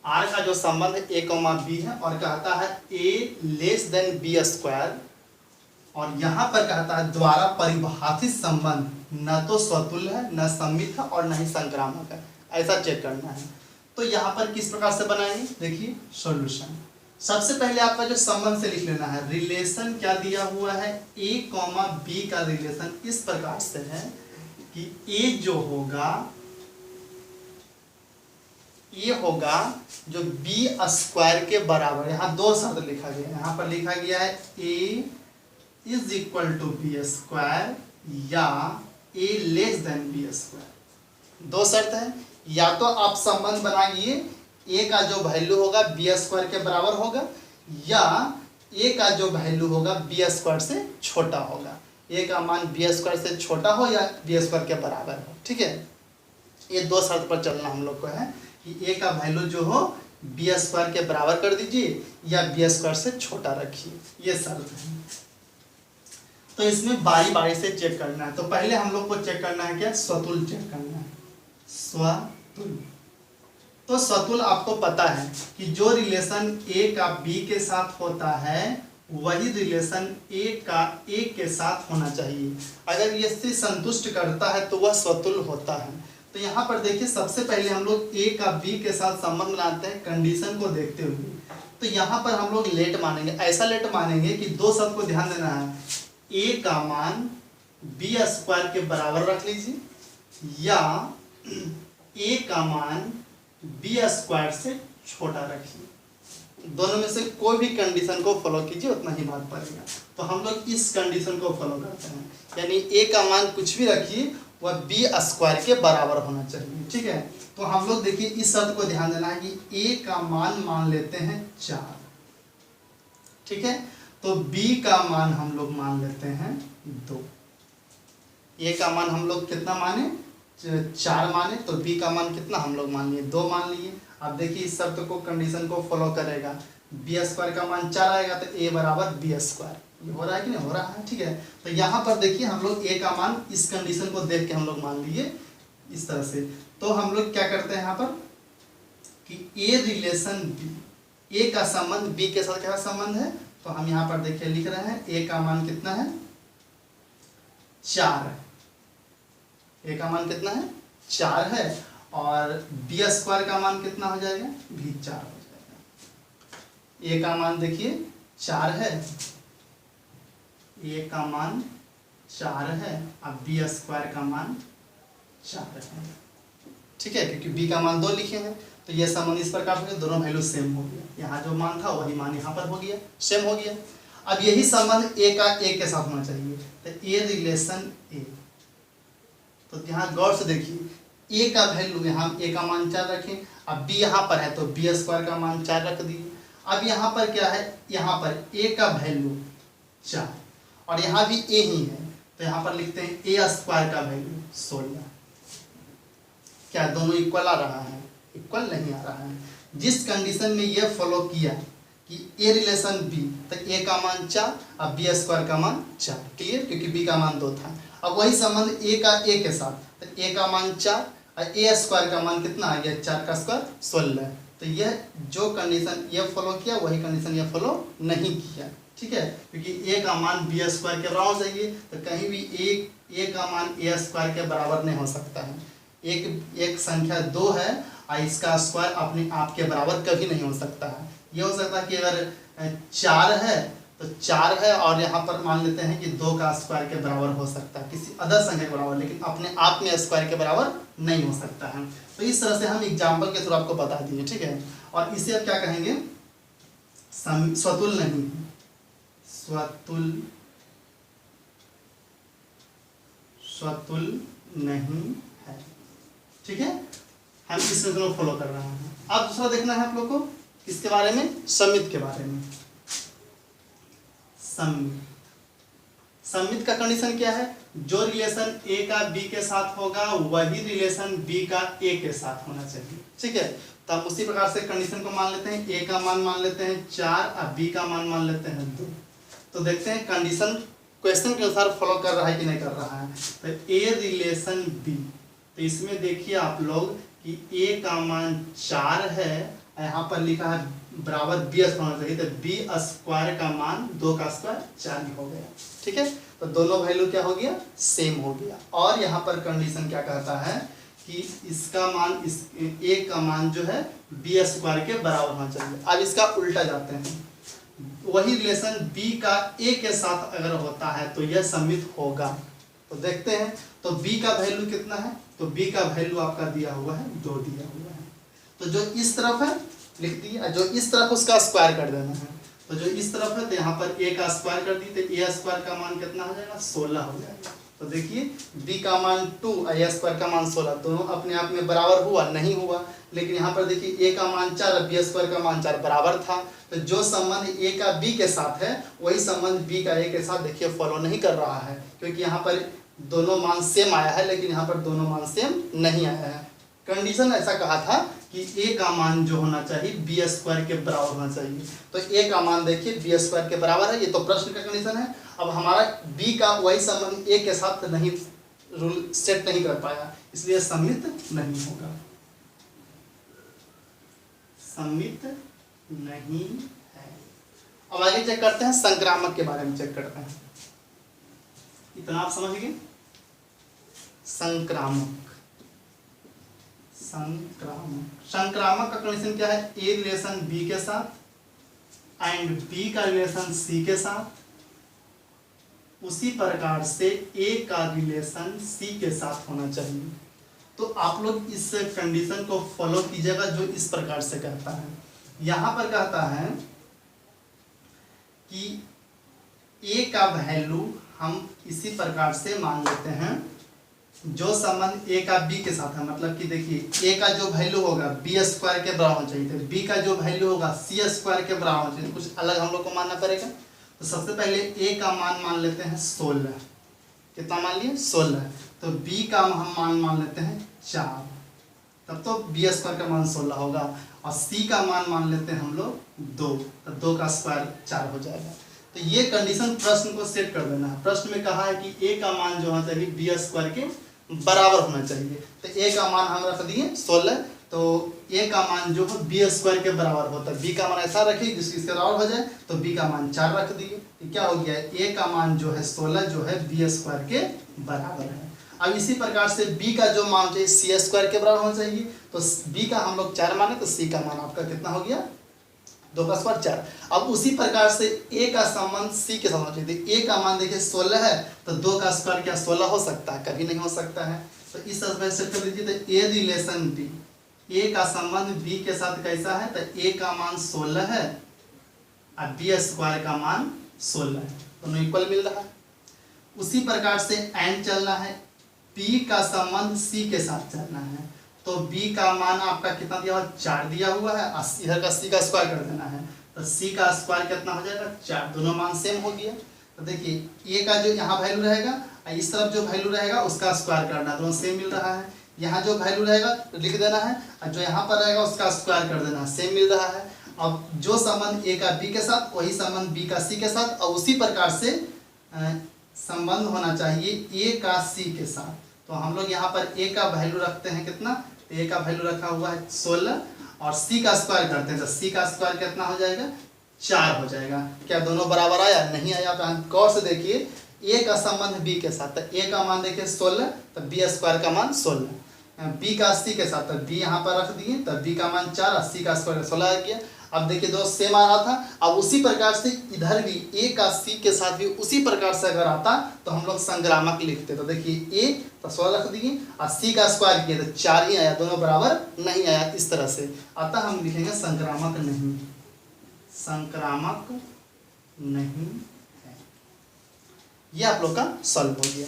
R का जो संबंध है a, b है और कहता है a less than b square, और यहाँ पर कहता है द्वारा परिभाषित संबंध न तो स्वतुल है, न समित है और न ही संक्रामक है, ऐसा चेक करना है। तो यहाँ पर किस प्रकार से बनाएंगे, देखिए सॉल्यूशन। सबसे पहले आपका जो संबंध से लिख लेना है, रिलेशन क्या दिया हुआ है, a, b का रिलेशन इस प्रकार से है कि a जो होगा, ये होगा जो b स्क्वायर के बराबर। यहाँ 2 शब्द लिखा गया है, यहाँ पर लिखा गया है a is equal to b square या a less than b square. दो शर्त है, या तो आप संबंध बनाइए ए का जो वैल्यू होगा बी स्क्वायर के बराबर होगा, या ए का जो वैल्यू होगा बी स्क्वायर से छोटा होगा। ए का मान बी स्क्वायर से छोटा हो या बी स्क्वायर के बराबर हो। ठीक है, ये दो शर्त पर चलना हम लोग को है कि ए का वैल्यू जो हो बी स्क्वायर के बराबर कर दीजिए या बी स्क्वायर से छोटा रखिए, ये शर्त है। तो इसमें बारी बारी से चेक करना है। तो पहले हम लोग को चेक करना है क्या, स्वतुल चेक करना है, स्वतुल। तो स्वतुल आपको पता है कि जो रिलेशन ए का बी के साथ होता है वही रिलेशन ए का ए के साथ होना चाहिए। अगर ये से संतुष्ट करता है तो वह स्वतुल होता है। तो यहाँ पर देखिए, सबसे पहले हम लोग ए का बी के साथ संबंध बनाते हैं कंडीशन को देखते हुए। तो यहाँ पर हम लोग लेट मानेंगे, ऐसा लेट मानेंगे कि दो शब्द को ध्यान देना है, ए का मान बी स्क्वायर के बराबर रख लीजिए या ए का मान बी स्क्वायर से छोटा रखिए। दोनों में से कोई भी कंडीशन को फॉलो कीजिए, उतना ही बात पड़ेगा। तो हम लोग इस कंडीशन को फॉलो करते हैं, यानी ए का मान कुछ भी रखिए वह बी स्क्वायर के बराबर होना चाहिए। ठीक है, तो हम लोग देखिए इस शर्त को ध्यान देना है कि ए का मान लेते हैं 4। ठीक है, तो बी का मान हम लोग मान लेते हैं 2। ए का मान हम लोग कितना माने, 4 माने, तो बी का मान कितना हम लोग मान लिए, 2 मान लिए। अब देखिए इस शर्त को कंडीशन को फॉलो करेगा, बी स्क्वायर का मान 4 आएगा तो ए बराबर बी स्क्वायर। ये हो रहा है कि नहीं हो रहा है। ठीक है, तो यहाँ पर देखिए हम लोग ए का मान इस कंडीशन को देख के हम लोग मान लिए इस तरह से। तो हम लोग क्या करते हैं यहाँ पर कि ए रिलेशन बी, ए का संबंध बी के साथ क्या संबंध है, तो हम यहाँ पर देखिए लिख रहे हैं ए का मान कितना है 4 है। ए का मान कितना है 4 है और बी स्क्वायर का मान कितना हो जाएगा भी 4 हो जाएगा। ए का मान देखिए 4 है, ए का मान 4 है और बी स्क्वायर का मान 4 है। ठीक है, क्योंकि बी का मान 2 लिखे हैं तो ये संबंध इस प्रकार से दोनों वैल्यू सेम हो गया। यहाँ जो मान था वही मान यहाँ पर हो गया, सेम हो गया। अब यही संबंध ए का ए के साथ होना चाहिए, तो ए रिलेशन ए। तो यहाँ गौर से देखिए ए का वैल्यू, यहाँ ए का मान 4 रखें, अब बी यहाँ पर है तो बी स्क्वायर का मान 4 रख दिए। अब यहाँ पर क्या है, यहाँ पर ए का वैल्यू 4 और यहाँ भी ए ही है, तो यहाँ पर लिखते हैं ए स्क्वायर का वैल्यू 16। क्या दोनों इक्वल आ रहा है, इक्वल नहीं आ रहा है। जिस कंडीशन में ये फॉलो किया कि ए रिलेशन बी, तो ए का मान 4 और बी स्क्वायर का मान 4, क्लियर, क्योंकि बी का मान 2 था। अब वही संबंध ए का ए के साथ, तो ए का मान 4 और ए स्क्वायर का मान कितना आ गया 4 का स्क्वायर 16। तो यह जो कंडीशन ये फॉलो किया वही कंडीशन ये फॉलो नहीं किया। ठीक है, क्योंकि ए का मान बी स्क्वायर के बराबर चाहिए, तो कहीं भी ए का मान ए स्क्वायर के बराबर नहीं हो सकता है। एक संख्या 2 है और इसका स्क्वायर अपने आप के बराबर कभी नहीं हो सकता है। ये हो सकता है कि अगर 4 है तो 4 है और यहाँ पर मान लेते हैं कि 2 का स्क्वायर के बराबर हो सकता है, किसी अदर संख्या के बराबर, लेकिन अपने आप में स्क्वायर के बराबर नहीं हो सकता है। तो इस तरह से हम एग्जाम्पल के थ्रू आपको बता दिए। ठीक है, और इसे अब क्या कहेंगे, स्वतुल नहीं, स्वतुल नहीं है। ठीक है, हम इस को फॉलो कर रहे हैं। अब दूसरा देखना है आप लोग को किसके बारे में, सममित के बारे में। सममित का कंडीशन क्या है, जो रिलेशन ए का बी के साथ होगा वही रिलेशन बी का ए के साथ होना चाहिए। ठीक है, तो हम उसी प्रकार से कंडीशन को मान लेते हैं, ए का मान लेते हैं 4 और बी का मान लेते हैं 2। तो देखते हैं कंडीशन क्वेश्चन के अनुसार फॉलो कर रहा है कि नहीं कर रहा है। तो ए रिलेशन बी, तो इसमें देखिए आप लोग कि ए का मान 4 है, यहाँ पर लिखा है बराबर बी स्क्वायर होना चाहिए, तो बी स्क्वायर का मान 2 का स्क्वायर 4 हो गया। ठीक है, तो दोनों वैल्यू क्या हो गया, सेम हो गया। और यहाँ पर कंडीशन क्या कहता है कि इसका मान ए का मान जो है बी स्क्वायर के बराबर होना चाहिए। अब इसका उल्टा जाते हैं, वही रिलेशन बी का ए के साथ अगर होता है तो यह सममित होगा। तो देखते हैं, तो बी का वैल्यू कितना है, तो बी का वैल्यू आपका दिया हुआ है 2 दिया हुआ है। तो जो इस तरफ है लिख दिया, जो इस तरफ उसका स्क्वायर कर देना है। तो जो इस तरफ है तो यहाँ पर ए का स्क्वायर कर दी, तो ए स्क्वायर का मान कितना हो जाएगा 16 हो जाएगा। तो देखिए b का मान 2 और a स्क्वायर का मान 16, दोनों अपने आप में बराबर हुआ नहीं हुआ। लेकिन यहाँ पर देखिए a का मान 4 और b स्क्वायर का मान 4 बराबर था। तो जो संबंध a का b के साथ है वही संबंध b का a के साथ देखिए फॉलो नहीं कर रहा है, क्योंकि यहाँ पर दोनों मान सेम आया है लेकिन यहाँ पर दोनों मान सेम नहीं आया है। कंडीशन ऐसा कहा था कि a का मान जो होना चाहिए b स्क्वायर के बराबर होना चाहिए। तो a का मान देखिए b स्क्वायर के बराबर है, ये तो प्रश्न का कंडीशन है। अब हमारा b का वही संबंध a के साथ नहीं रूल सेट नहीं कर पाया, इसलिए सम्मित नहीं होगा, सम्मित नहीं है। अब आगे चेक करते हैं संक्रामक के बारे में चेक करते हैं। इतना आप समझ गए। संक्रामक, संक्रामक का कंडीशन क्या है? ए रिलेशन बी के साथ एंड बी का रिलेशन सी के साथ, उसी प्रकार से ए का रिलेशन सी के साथ होना चाहिए। तो आप लोग इस कंडीशन को फॉलो कीजिएगा जो इस प्रकार से कहता है। यहां पर कहता है कि ए का वैल्यू हम इसी प्रकार से मान लेते हैं, जो संबंध ए का बी के साथ है, मतलब कि देखिए ए का जो वैल्यू होगा बी स्क्वायर के बराबर होना चाहिए, तो बी का जो वैल्यू होगा सी स्क्वायर के बराबर होना चाहिए। कुछ अलग हम लोग को मानना पड़ेगा। तो सबसे पहले ए का मान लेते हैं 16, कितना मान लिए 16। तो बी का हम मान लेते हैं 4, तब तो बी स्क्वायर का मान 16 होगा। और सी का मान लेते हैं हम लोग 2, तो 2 का स्क्वायर 4 हो जाएगा। तो ये कंडीशन प्रश्न को सेट कर देना है। प्रश्न में कहा है कि ए का मान जो होना चाहिए बी स्क्वायर के बराबर होना चाहिए। तो ए का मान हम रख दिए 16, तो ए का मान जो है बी स्क्वायर के बराबर होता है। बी का मान ऐसा रखिए जिसकी इसके बराबर हो जाए, तो बी का मान 4 रख दिए। तो क्या हो गया? ए का मान जो है 16 जो है बी स्क्वायर के बराबर है। अब इसी प्रकार से b का जो मान चाहिए सी स्क्वायर के बराबर होना चाहिए। तो b का हम लोग 4 माने, तो c का मान आपका कितना हो गया? 2 का स्क्वायर 4। अब उसी प्रकार से a का संबंध c के साथ होना चाहिए। a का मान देखिए 16 है, तो 2 का स्क्वायर क्या 16 हो सकता है? कभी नहीं हो सकता है। तो इस तरह से सेट कर दीजिए। तो a रिलेशन b, a का संबंध b के साथ कैसा है? तो a का मान 16 है और b स्क्वायर का मान 16 है, दोनों इक्वल मिल रहा है। उसी प्रकार से एंड चलना है, b का संबंध c के साथ चलना है। तो b का मान आपका कितना दिया हुआ? 4 दिया हुआ है, इधर का c का स्क्वायर कर देना है। तो c का स्क्वायर कितना हो जाएगा? 4, दोनों मान सेम हो गया। तो देखिए a का जो यहाँ वैल्यू रहेगा और इस तरफ जो वैल्यू रहेगा उसका स्क्वायर करना, दोनों सेम मिल रहा है। यहाँ जो वैल्यू रहेगा लिख देना है और जो यहाँ पर रहेगा उसका स्क्वायर कर देना है, सेम मिल रहा है। अब जो संबंध a का b के साथ वही संबंध b का c के साथ, और उसी प्रकार से संबंध होना चाहिए a का c के साथ। तो हम लोग यहाँ पर a का वैल्यू रखते हैं कितना? तो a का वैल्यू रखा हुआ है 16 और c का स्क्वायर करते हैं, तो c का स्क्वायर कितना हो जाएगा? 4 हो जाएगा। क्या दोनों बराबर आया? नहीं आया। तो हम गौर से देखिए a का संबंध b के साथ, तो a का मान देखिए 16, तो b स्क्वायर का मान 16। b का c के साथ, तो b यहाँ पर रख दिए, तो b का मान 4 और c का स्क्वायर 16 आ गया। अब देखिए दो सेम आ रहा था। अब उसी प्रकार से इधर भी a का c के साथ भी उसी प्रकार से अगर आता तो हम लोग संक्रामक लिखते। तो देखिए a तो 16 रख दिए और c का स्क्वायर किए तो 4 ही आया, दोनों बराबर नहीं आया। इस तरह से अतः हम लिखेंगे संक्रामक नहीं, संक्रामक नहीं है। ये आप लोग का सॉल्व हो गया।